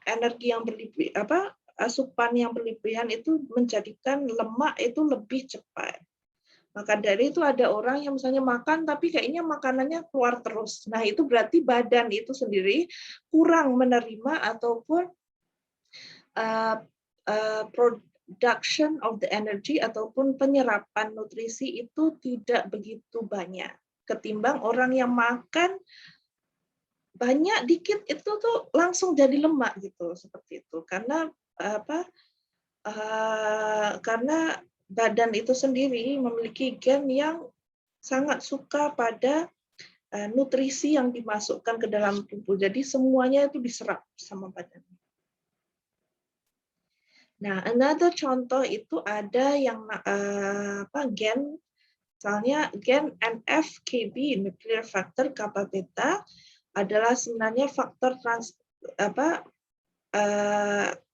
energi yang berlebihan, asupan yang berlebihan itu menjadikan lemak itu lebih cepat. Maka dari itu ada orang yang misalnya makan tapi kayaknya makanannya keluar terus. Nah, itu berarti badan itu sendiri kurang menerima ataupun reduction of the energy ataupun penyerapan nutrisi itu tidak begitu banyak ketimbang orang yang makan banyak dikit itu tuh langsung jadi lemak gitu seperti itu karena apa karena badan itu sendiri memiliki gen yang sangat suka pada nutrisi yang dimasukkan ke dalam tubuh. Jadi semuanya itu diserap sama badan. Nah, another contoh itu ada yang gen, misalnya gen NF-κB nuclear factor kappa beta adalah sebenarnya faktor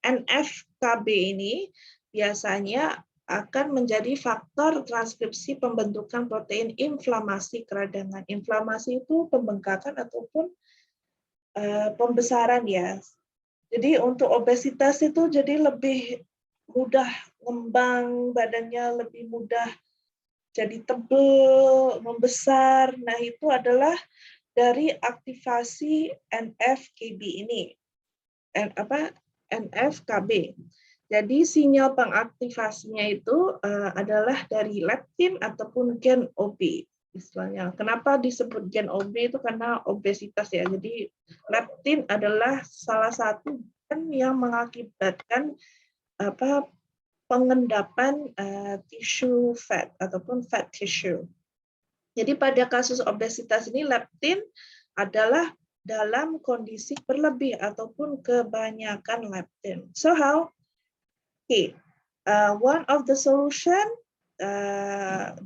NF-κB ini biasanya akan menjadi faktor transkripsi pembentukan protein inflamasi keradangan. Inflamasi itu pembengkakan ataupun pembesaran ya. Jadi untuk obesitas itu jadi lebih mudah ngembang, badannya lebih mudah jadi tebal, membesar. Nah, itu adalah dari aktivasi NF-κB ini. NF-κB. Jadi sinyal pengaktifasinya itu adalah dari leptin ataupun gen OB. Istilahnya. Kenapa disebut gen OB itu karena obesitas ya. Jadi leptin adalah salah satu gen yang mengakibatkan pengendapan tisu fat ataupun fat tissue. Jadi pada kasus obesitas ini leptin adalah dalam kondisi berlebih ataupun kebanyakan leptin. So how? Okay. One of the solution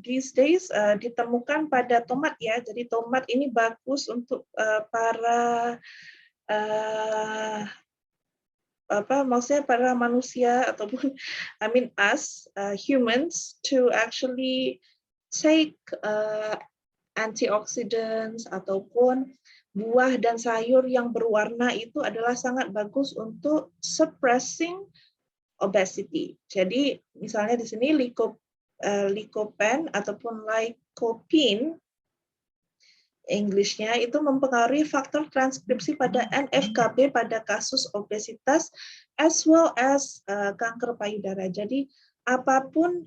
these days ditemukan pada tomat ya. Jadi tomat ini bagus untuk para maksudnya para manusia ataupun us humans to actually take antioxidants ataupun buah dan sayur yang berwarna itu adalah sangat bagus untuk suppressing obesity. Jadi misalnya di sini lycopene ataupun lycopene English-nya itu mempengaruhi faktor transkripsi pada NF-κB pada kasus obesitas as well as kanker payudara. Jadi apapun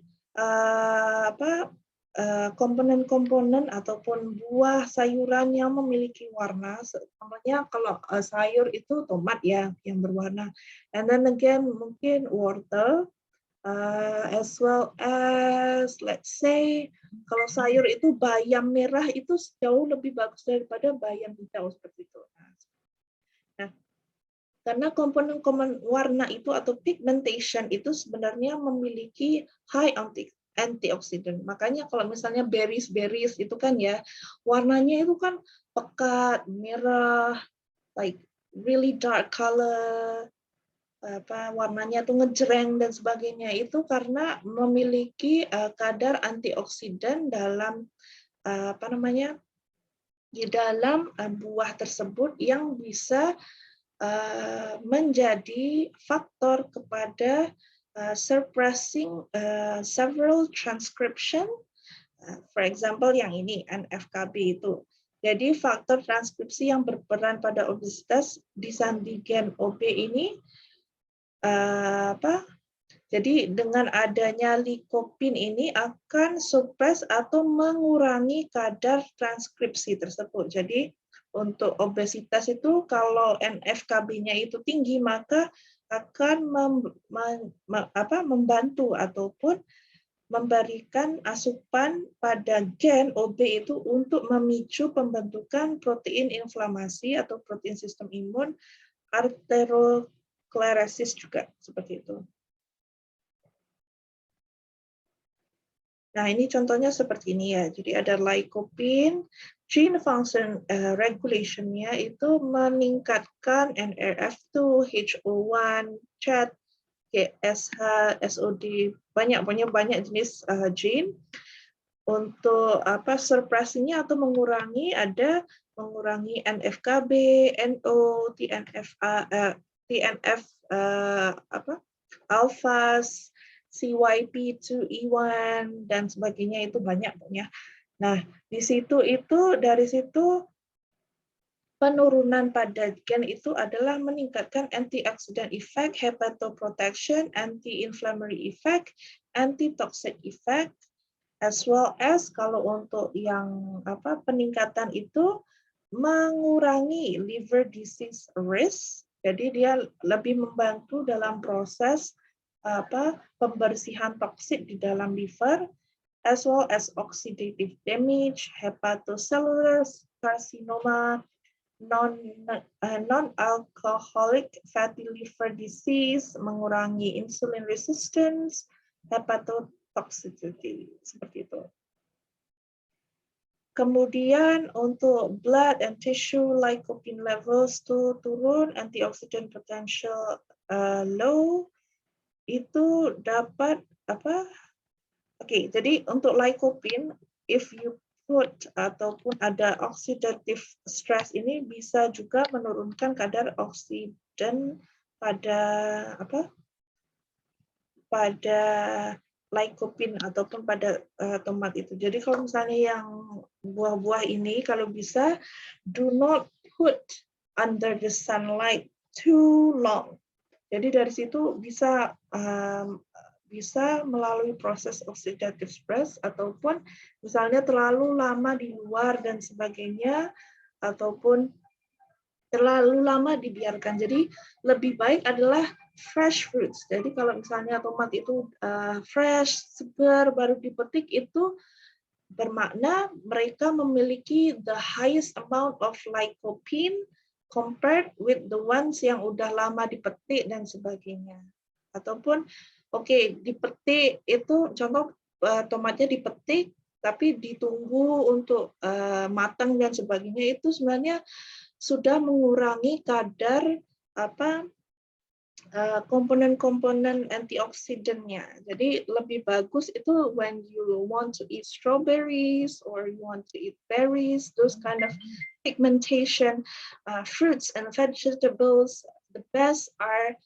komponen-komponen ataupun buah sayuran yang memiliki warna, contohnya kalau sayur itu tomat ya yang berwarna, and then again mungkin wortel, as well as let's say kalau sayur itu bayam merah itu jauh lebih bagus daripada bayam hijau seperti itu. Nah, karena komponen-komponen warna itu atau pigmentation itu sebenarnya memiliki high antioksidan. Makanya kalau misalnya berries itu kan ya warnanya itu kan pekat, merah, like really dark color, warnanya tuh ngejreng dan sebagainya itu karena memiliki kadar antioksidan dalam di dalam buah tersebut yang bisa menjadi faktor kepada suppressing several transcription, for example yang ini NF-κB itu. Jadi faktor transkripsi yang berperan pada obesitas disandi gen OB ini jadi dengan adanya lycopene ini akan suppress atau mengurangi kadar transkripsi tersebut. Jadi untuk obesitas itu kalau NF-κB-nya itu tinggi maka akan membantu ataupun memberikan asupan pada gen OB itu untuk memicu pembentukan protein inflamasi atau protein sistem imun, atherosclerosis juga seperti itu. Nah, ini contohnya seperti ini ya. Jadi ada lycopene, gene function regulation-nya itu meningkatkan NRF2, HO1, CHAT, KSH, SOD, banyak jenis gene. Untuk suppressinya atau mengurangi ada mengurangi NF-κB, NO, TNF alpha, CYP2E1 dan sebagainya itu banyak punya. Nah, dari situ penurunan pada gen itu adalah meningkatkan antioxidant effect, hepatoprotection, anti-inflammatory effect, anti-toxic effect, as well as kalau untuk yang peningkatan itu mengurangi liver disease risk. Jadi dia lebih membantu dalam proses pembersihan toksik di dalam liver, as well as oxidative damage, hepatocellular carcinoma, non-alcoholic fatty liver disease, mengurangi insulin resistance, hepatotoxicity, seperti itu. Kemudian untuk blood and tissue lycopene levels tuh turun, antioxidant potential low, itu dapat Oke, jadi untuk lycopene, if you put ataupun ada oxidative stress ini bisa juga menurunkan kadar oksidan pada pada lycopene ataupun pada tomat itu. Jadi kalau misalnya yang buah-buah ini kalau bisa do not put under the sunlight too long. Jadi dari situ bisa bisa melalui proses oxidative stress ataupun misalnya terlalu lama di luar dan sebagainya ataupun terlalu lama dibiarkan. Jadi lebih baik adalah fresh fruits. Jadi kalau misalnya tomat itu fresh, segar, baru dipetik itu bermakna mereka memiliki the highest amount of lycopene compared with the ones yang udah lama dipetik dan sebagainya. Ataupun dipetik itu contoh tomatnya dipetik tapi ditunggu untuk matang dan sebagainya itu sebenarnya sudah mengurangi kadar komponen-komponen antioksidannya. Jadi lebih bagus itu when you want to eat strawberries or you want to eat berries, those kind of pigmentation fruits and vegetables, the best are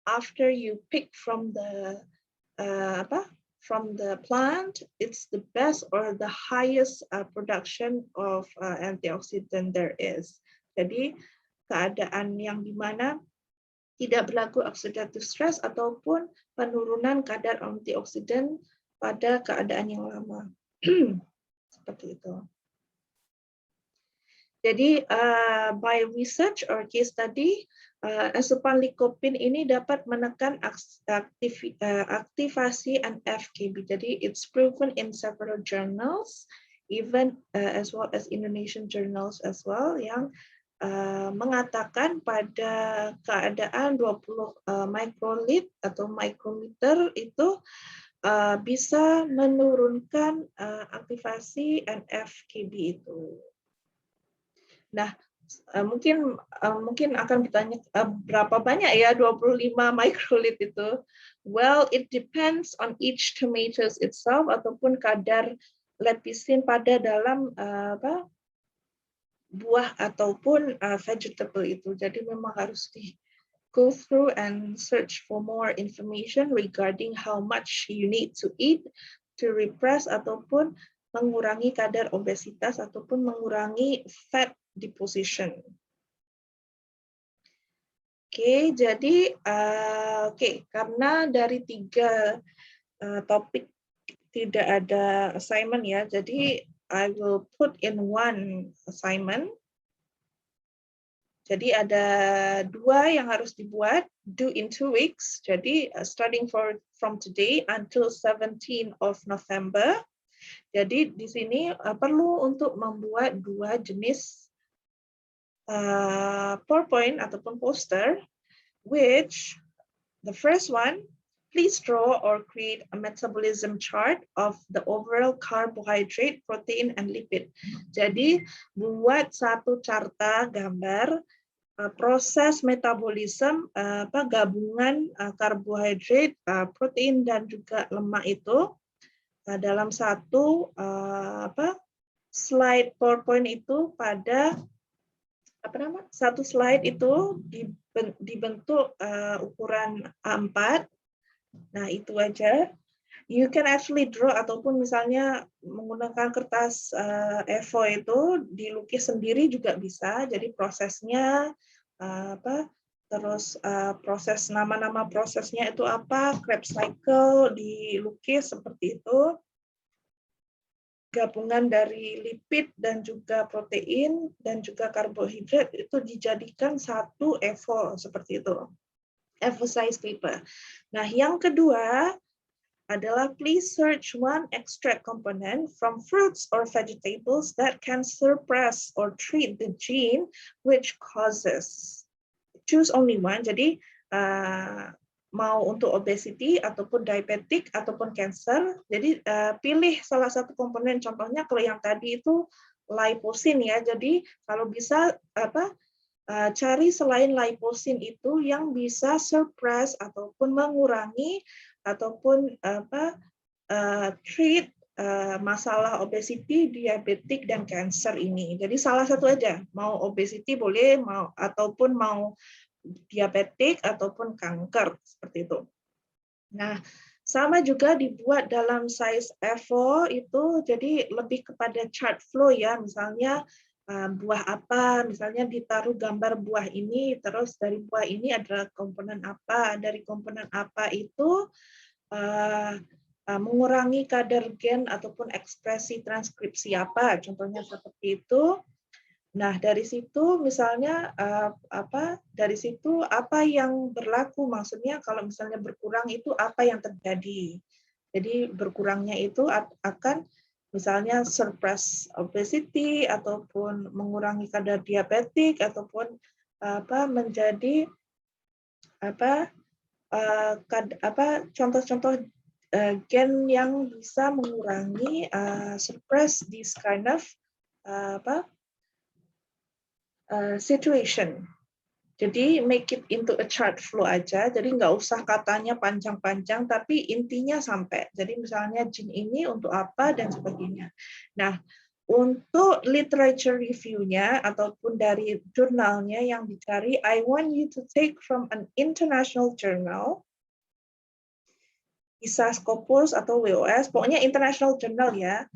after you pick from the plant, it's the best or the highest production of antioxidant there is. Jadi keadaan yang dimana tidak berlaku oxidative stress ataupun penurunan kadar antioksidan pada keadaan yang lama. Seperti itu. Jadi by research or case study, asupan lycopene ini dapat menekan aktivasi NF-κB. Jadi it's proven in several journals, even as well as Indonesian journals as well, yang mengatakan pada keadaan 20 microlit atau microliter itu bisa menurunkan aktivasi NF-κB itu. Nah, mungkin akan ditanya berapa banyak ya 25 microlit itu. Well, it depends on each tomatoes itself ataupun kadar lepicin pada dalam buah ataupun vegetable itu. Jadi memang harus di go through and search for more information regarding how much you need to eat to repress ataupun mengurangi kadar obesitas ataupun mengurangi fat deposition. Jadi karena dari 3 topik tidak ada assignment ya, jadi I will put in one assignment. Jadi ada 2 yang harus dibuat, due in 2 weeks. Jadi starting from today until 17 of November. Jadi di sini perlu untuk membuat 2 jenis PowerPoint ataupun poster, which the first one, please draw or create a metabolism chart of the overall carbohydrate, protein, and lipid. Jadi buat satu carta gambar proses metabolisme gabungan karbohidrat, protein, dan juga lemak itu dalam satu slide PowerPoint itu pada satu slide itu dibentuk ukuran A4. Nah, itu aja. You can actually draw ataupun misalnya menggunakan kertas A4 itu dilukis sendiri juga bisa. Jadi prosesnya terus proses nama-nama prosesnya itu apa, Krebs cycle dilukis seperti itu. Gabungan dari lipid dan juga protein dan juga karbohidrat itu dijadikan satu A4 seperti itu. A4 size paper. Nah, yang kedua adalah please search one extract component from fruits or vegetables that can suppress or treat the gene which causes. Choose only one. Jadi mau untuk obesity ataupun diabetic ataupun cancer. Jadi pilih salah satu komponen. Contohnya kalau yang tadi itu liposin ya. Jadi kalau bisa cari selain liposin itu yang bisa suppress ataupun mengurangi ataupun treat masalah obesity, diabetik dan cancer ini. Jadi salah satu aja, mau obesity boleh, mau ataupun mau diabetik ataupun kanker seperti itu. Nah, sama juga dibuat dalam size A4 itu jadi lebih kepada chart flow ya, misalnya buah apa, misalnya ditaruh gambar buah ini, terus dari buah ini adalah komponen apa, dari komponen apa itu mengurangi kadar gen ataupun ekspresi transkripsi apa, contohnya seperti itu. Nah, dari situ misalnya dari situ apa yang berlaku, maksudnya kalau misalnya berkurang itu apa yang terjadi. Jadi berkurangnya itu akan misalnya suppress obesity ataupun mengurangi kadar diabetik ataupun menjadi contoh-contoh gen yang bisa mengurangi suppress this kind of situation. Jadi make it into a chart flow aja. Jadi nggak usah katanya panjang-panjang, tapi intinya sampai. Jadi misalnya gene ini untuk apa dan sebagainya. Nah, untuk literature review-nya ataupun dari jurnalnya yang dicari, I want you to take from an international journal, bisa Scopus atau WOS, pokoknya international journal ya.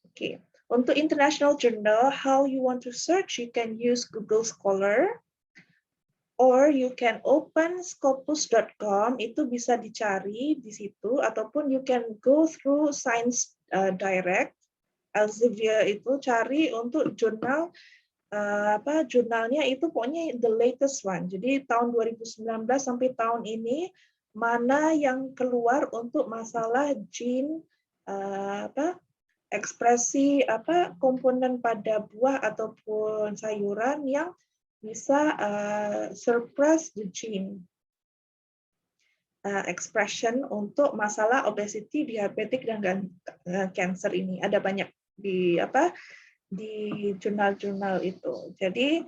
Oke. Untuk international journal, how you want to search, you can use Google Scholar, or you can open scopus.com, itu bisa dicari di situ, ataupun you can go through Science Direct, Elsevier itu cari untuk jurnal, jurnalnya itu pokoknya the latest one. Jadi tahun 2019 sampai tahun ini, mana yang keluar untuk masalah gene, ekspresi komponen pada buah ataupun sayuran yang bisa suppress the gene expression untuk masalah obesity, diabetik dan cancer ini. Ada banyak di jurnal-jurnal itu. Jadi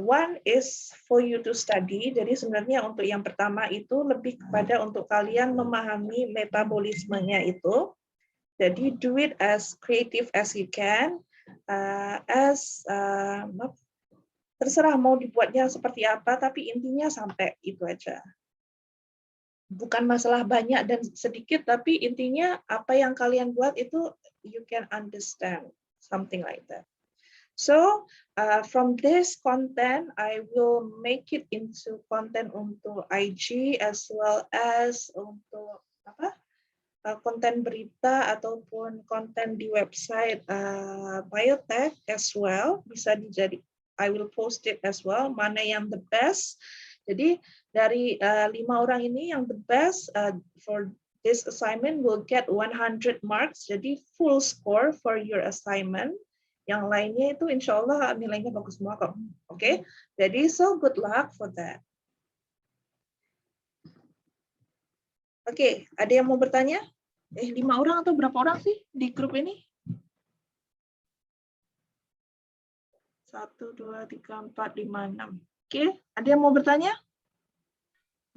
one is for you to study. Jadi sebenarnya untuk yang pertama itu lebih kepada untuk kalian memahami metabolismenya itu. Jadi do it as creative as you can, terserah mau dibuatnya seperti apa, tapi intinya sampai itu aja. Bukan masalah banyak dan sedikit, tapi intinya apa yang kalian buat itu you can understand, something like that. So from this content, I will make it into content untuk IG as well as untuk konten berita ataupun konten di website biotech as well, bisa dijadi. I will post it as well. Mana yang the best? Jadi dari 5 orang ini yang the best for this assignment will get 100 marks. Jadi full score for your assignment. Yang lainnya itu insya Allah nilainya bagus semua kok. Oke, jadi so good luck for that. Oke, ada yang mau bertanya? 5 orang atau berapa orang sih di grup ini? 1, 2, 3, 4, 5, 6. Oke, ada yang mau bertanya?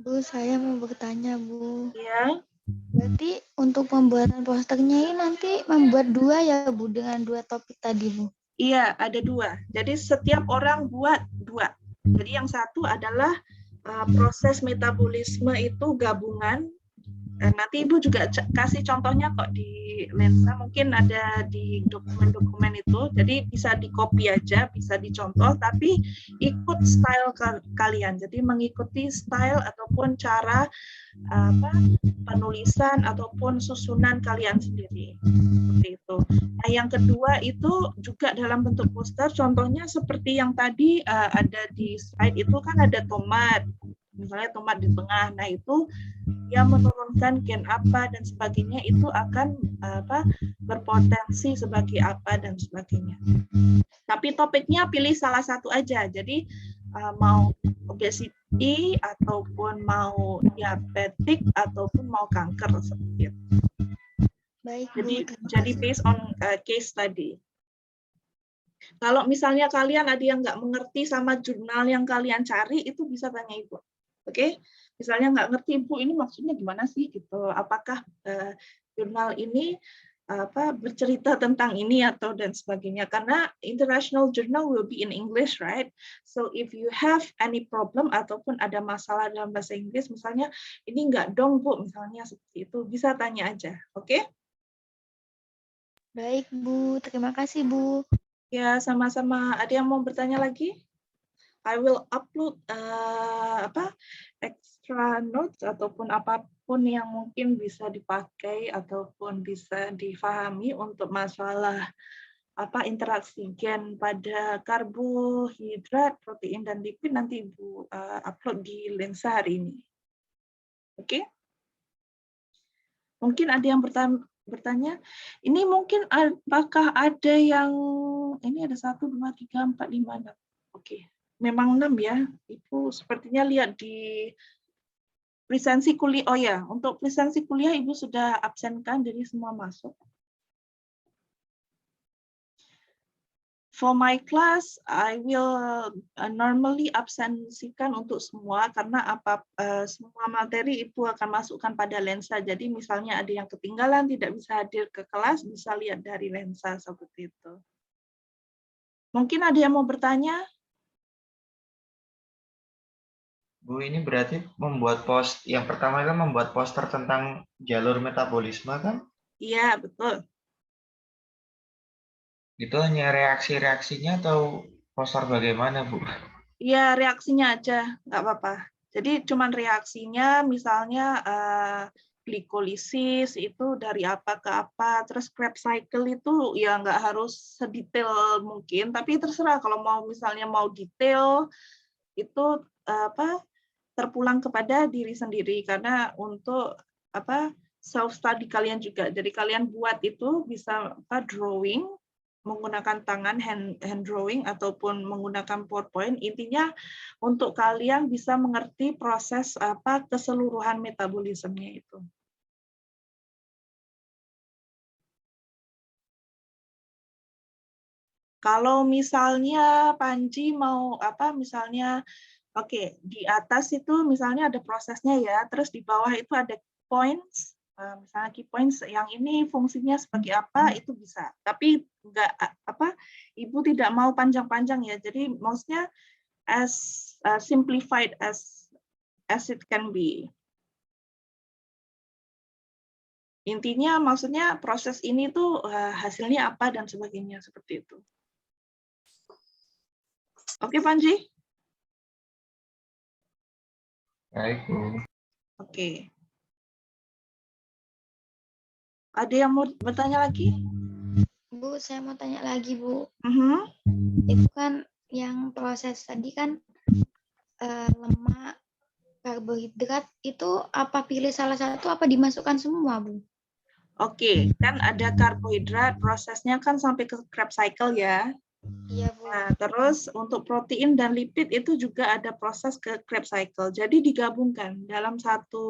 Bu, saya mau bertanya, Bu. Ya. Berarti untuk pembuatan posternya ini nanti membuat 2 ya, Bu, dengan 2 topik tadi, Bu? Iya, ada 2. Jadi setiap orang buat 2. Jadi yang satu adalah proses metabolisme itu gabungan Nanti Ibu juga kasih contohnya kok di lensa, mungkin ada di dokumen-dokumen itu, jadi bisa di copy aja, bisa dicontoh, tapi ikut style kalian, jadi mengikuti style ataupun cara penulisan ataupun susunan kalian sendiri. Seperti itu. Nah, yang kedua itu juga dalam bentuk poster, contohnya seperti yang tadi ada di slide itu kan ada tomat, misalnya tomat di tengah. Nah, itu dia menurunkan gen apa dan sebagainya, itu akan berpotensi sebagai apa dan sebagainya. Tapi topiknya pilih salah satu aja. Jadi mau obesity ataupun mau diabetik ataupun mau kanker seperti itu. Baik, jadi based on case study. Kalau misalnya kalian ada yang nggak mengerti sama jurnal yang kalian cari, itu bisa tanya Ibu. Oke? Misalnya nggak ngerti, Ibu, ini maksudnya gimana sih? Gitu. Apakah jurnal ini bercerita tentang ini atau dan sebagainya? Karena international journal will be in English, right? So if you have any problem ataupun ada masalah dalam bahasa Inggris, misalnya ini nggak dong, Bu, misalnya seperti itu, bisa tanya aja. Oke? Baik, Bu. Terima kasih, Bu. Ya, sama-sama. Ada yang mau bertanya lagi? I will upload extra notes ataupun apapun yang mungkin bisa dipakai ataupun bisa difahami untuk masalah interaksi gen pada karbohidrat, protein dan lipid, nanti Ibu upload di lensa hari ini. Oke? Mungkin ada yang bertanya, ini mungkin apakah ada yang, ini ada 1, 2, 3, 4, 5, 6. Oke, memang 6 ya. Ibu sepertinya lihat di presensi kuliah. Oh ya, untuk presensi kuliah Ibu sudah absenkan, jadi semua masuk. For my class, I will normally absensikan untuk semua karena semua materi itu akan masukkan pada lensa. Jadi misalnya ada yang ketinggalan tidak bisa hadir ke kelas, bisa lihat dari lensa seperti itu. Mungkin ada yang mau bertanya? Bu, ini berarti membuat yang pertama kan membuat poster tentang jalur metabolisme kan? Iya, betul. Itu hanya reaksi-reaksinya atau poster bagaimana, Bu? Iya, reaksinya aja, nggak apa-apa. Jadi cuman reaksinya, misalnya glikolisis itu dari apa ke apa, terus Krebs cycle itu ya nggak harus sedetail mungkin, tapi terserah kalau mau misalnya mau detail itu terpulang kepada diri sendiri, karena untuk self study kalian juga. Jadi kalian buat itu bisa drawing menggunakan tangan, hand drawing ataupun menggunakan PowerPoint. Intinya untuk kalian bisa mengerti proses keseluruhan metabolismenya itu. Kalau misalnya Panji mau misalnya oke, di atas itu misalnya ada prosesnya ya, terus di bawah itu ada points, misalnya key points yang ini fungsinya sebagai apa, itu bisa. Tapi enggak Ibu tidak mau panjang-panjang ya. Jadi maksudnya as simplified as it can be. Intinya maksudnya proses ini tuh hasilnya apa dan sebagainya seperti itu. Oke, Panji? Baik, Bu. Oke. Ada yang mau bertanya lagi? Bu, saya mau tanya lagi, Bu. Mm-hmm. Itu kan yang proses tadi kan lemak, karbohidrat, itu apa pilih salah satu, apa dimasukkan semua, Bu? Oke, kan ada karbohidrat, prosesnya kan sampai ke Krebs cycle ya. Iya, Bu. Nah, terus untuk protein dan lipid itu juga ada proses ke Krebs cycle. Jadi digabungkan dalam satu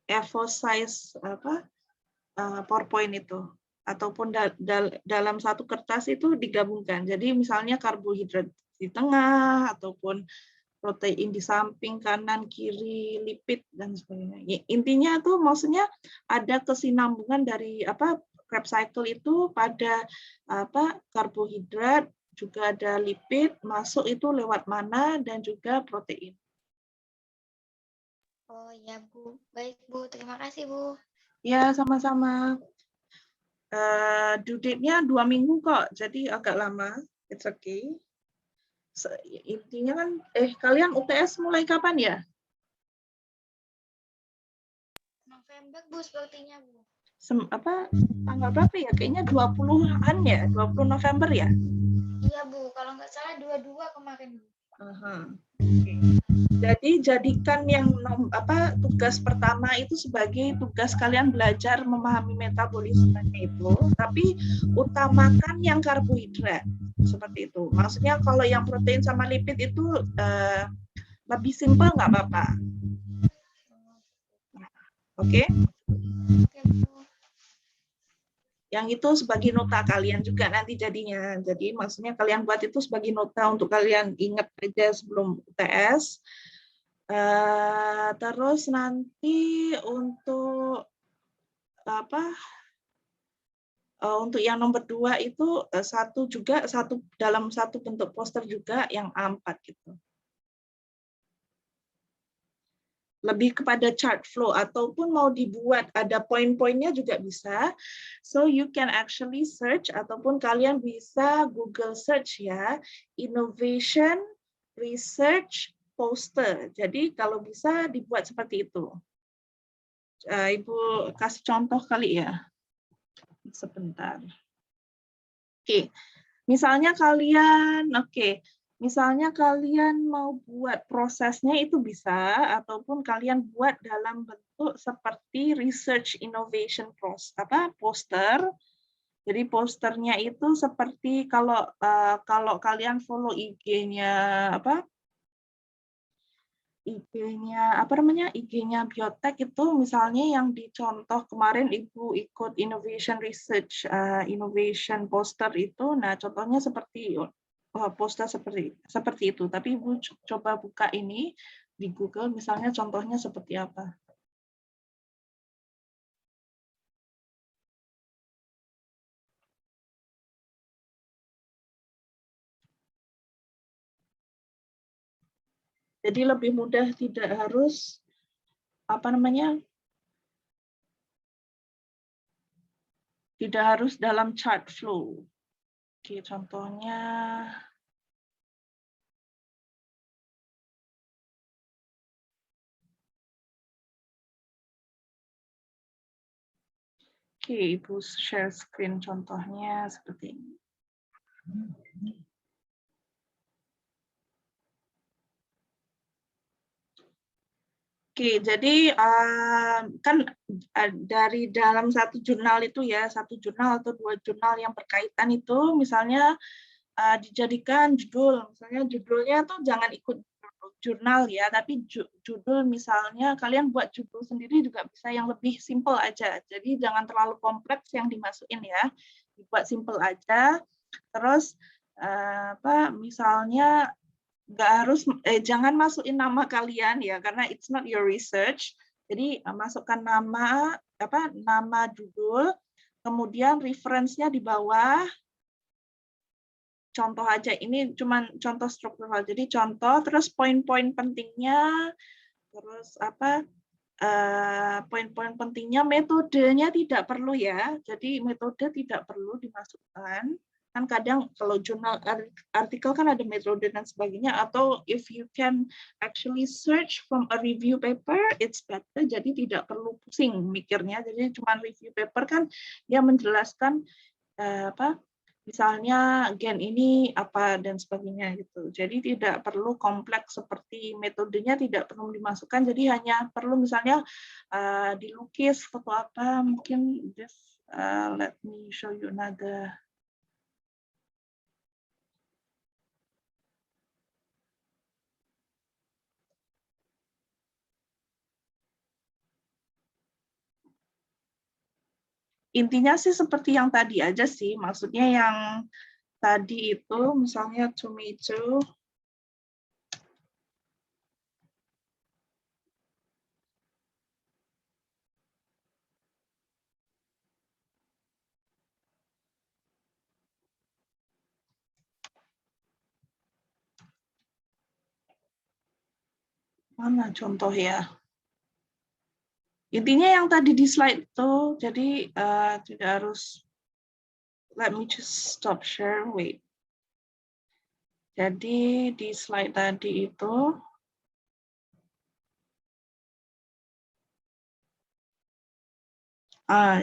A4 size PowerPoint itu, ataupun dalam satu kertas itu digabungkan. Jadi misalnya karbohidrat di tengah ataupun protein di samping kanan kiri, lipid dan sebagainya. Intinya tuh maksudnya ada kesinambungan dari Krebs cycle itu pada karbohidrat, juga ada lipid masuk itu lewat mana, dan juga protein. Oh ya Bu, baik Bu, terima kasih Bu. Ya, sama-sama. Due date-nya 2 minggu kok, jadi agak lama. It's okay. Intinya kan, kalian UTS mulai kapan ya? November Bu, sepertinya Bu. Tanggal berapa ya? Kayaknya 20-an ya, 20 November ya? Iya Bu, kalau nggak salah 22 kemarin Bu. Oke. Jadi jadikan yang tugas pertama itu sebagai tugas kalian belajar memahami metabolismenya itu, tapi utamakan yang karbohidrat seperti itu. Maksudnya kalau yang protein sama lipid itu lebih simpel nggak apa-apa. Oke? Oke Bu. Yang itu sebagai nota kalian juga nanti jadinya. Jadi maksudnya kalian buat itu sebagai nota untuk kalian ingat aja sebelum UTS. Terus nanti untuk untuk yang nomor 2 itu satu dalam satu bentuk poster juga yang A4 gitu. Lebih kepada chart flow ataupun mau dibuat ada poin-poinnya juga bisa. So you can actually search ataupun kalian bisa Google search ya, innovation research poster. Jadi kalau bisa dibuat seperti itu. Ibu kasih contoh kali ya. Sebentar. Oke. Misalnya kalian mau buat prosesnya itu bisa, ataupun kalian buat dalam bentuk seperti research innovation poster. Jadi posternya itu seperti kalau kalian follow IG-nya IG-nya Biotek itu misalnya yang dicontoh kemarin Ibu ikut innovation research innovation poster itu, nah contohnya seperti poster seperti itu. Tapi Ibu coba buka ini di Google misalnya contohnya seperti apa. Jadi lebih mudah, tidak harus tidak harus dalam chart flow. Oke, contohnya oke, Ibu share screen contohnya seperti ini. Oke, jadi kan dari dalam satu jurnal itu ya, satu jurnal atau 2 jurnal yang berkaitan itu, misalnya dijadikan judul, misalnya judulnya tuh jangan ikut jurnal ya, tapi judul misalnya kalian buat judul sendiri juga bisa yang lebih simple aja. Jadi jangan terlalu kompleks yang dimasukin ya, dibuat simple aja. Terus misalnya jangan masukin nama kalian ya, karena it's not your research. Jadi masukkan nama judul, kemudian reference-nya di bawah. Contoh aja, ini cuma contoh struktural. Jadi contoh, terus poin-poin pentingnya, terus poin-poin pentingnya, metodenya tidak perlu ya. Jadi metode tidak perlu dimasukkan. Kan kadang kalau jurnal artikel kan ada metode dan sebagainya, atau if you can actually search from a review paper, it's better. Jadi tidak perlu pusing mikirnya. Jadi cuma review paper kan dia menjelaskan misalnya gen ini apa dan sebagainya gitu. Jadi tidak perlu kompleks seperti metodenya tidak perlu dimasukkan. Jadi hanya perlu misalnya dilukis foto apa, mungkin just let me show you another. Intinya sih seperti yang tadi aja sih, maksudnya yang tadi itu misalnya tomato. Mana contoh ya? Intinya yang tadi di slide itu, jadi tidak harus. Let me just stop share. Wait. Jadi di slide tadi itu,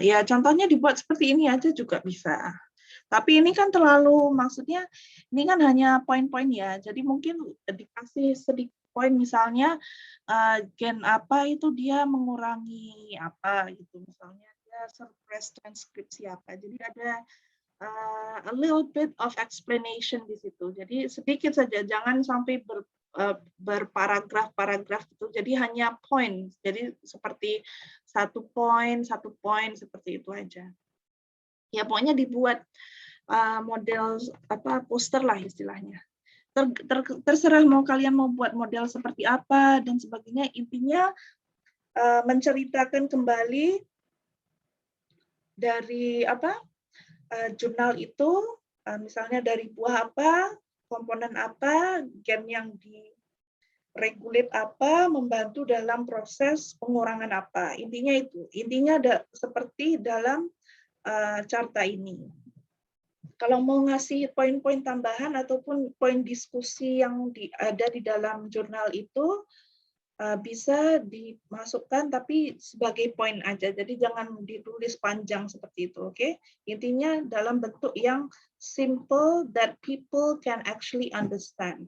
ya contohnya dibuat seperti ini aja juga bisa. Tapi ini kan terlalu, maksudnya ini kan hanya poin-poin ya. Jadi mungkin dikasih sedikit poin, misalnya gen apa itu dia mengurangi apa gitu. Misalnya dia suppress transkripsi apa. Jadi ada a little bit of explanation di situ. Jadi sedikit saja, jangan sampai berparagraf-paragraf itu. Jadi hanya poin. Jadi seperti satu poin seperti itu aja. Ya pokoknya dibuat model apa poster lah istilahnya. Terserah mau kalian mau buat model seperti apa dan sebagainya. Intinya menceritakan kembali dari apa jurnal itu, misalnya dari buah apa, komponen apa, gen yang di-regulate apa, membantu dalam proses pengurangan apa. Intinya itu. Intinya ada seperti dalam carta ini. Kalau mau ngasih poin-poin tambahan ataupun poin diskusi yang ada di dalam jurnal itu, bisa dimasukkan tapi sebagai poin aja. Jadi jangan ditulis panjang seperti itu, oke? Intinya dalam bentuk yang simple that people can actually understand.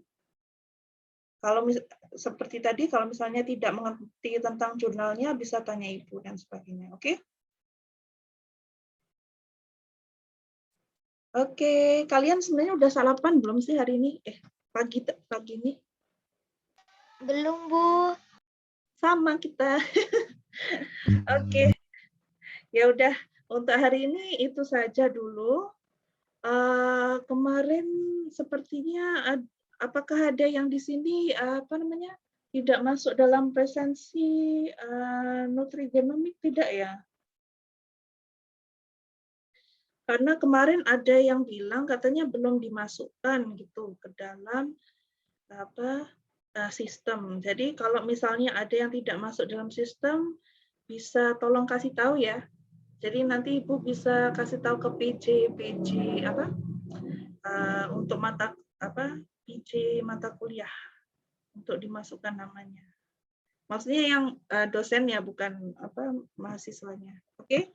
Kalau seperti tadi, kalau misalnya tidak mengerti tentang jurnalnya, bisa tanya ibu dan sebagainya, oke? Oke, kalian sebenarnya udah sarapan belum sih hari ini? Pagi ini? Belum, Bu. Sama kita. Oke. Ya udah, untuk hari ini itu saja dulu. Kemarin sepertinya apakah ada yang di sini tidak masuk dalam presensi nutrigenomik, tidak ya? Karena kemarin ada yang bilang katanya belum dimasukkan gitu ke dalam sistem. Jadi kalau misalnya ada yang tidak masuk dalam sistem, bisa tolong kasih tahu ya. Jadi nanti Ibu bisa kasih tahu ke PJ untuk PJ mata kuliah untuk dimasukkan namanya. Maksudnya yang dosen ya, bukan mahasiswanya. Oke.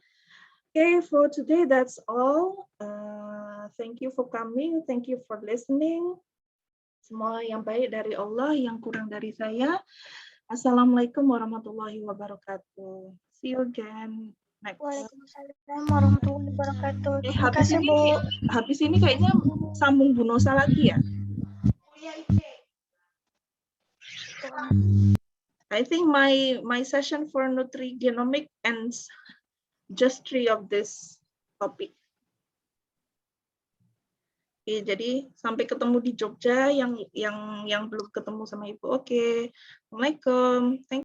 Okay, for today that's all. Thank you for coming. Thank you for listening. Semua yang baik dari Allah, yang kurang dari saya. Assalamualaikum warahmatullahi wabarakatuh. See you again next. Waalaikumsalam warahmatullahi wabarakatuh. Terima kasih, Bu. Habis ini kayaknya sambung Bu Nosa lagi ya. I think my session for nutrigenomic ends just 3 of this topic. Oke, jadi sampai ketemu di Jogja yang belum ketemu sama Ibu. Oke. Assalamualaikum. Thank you.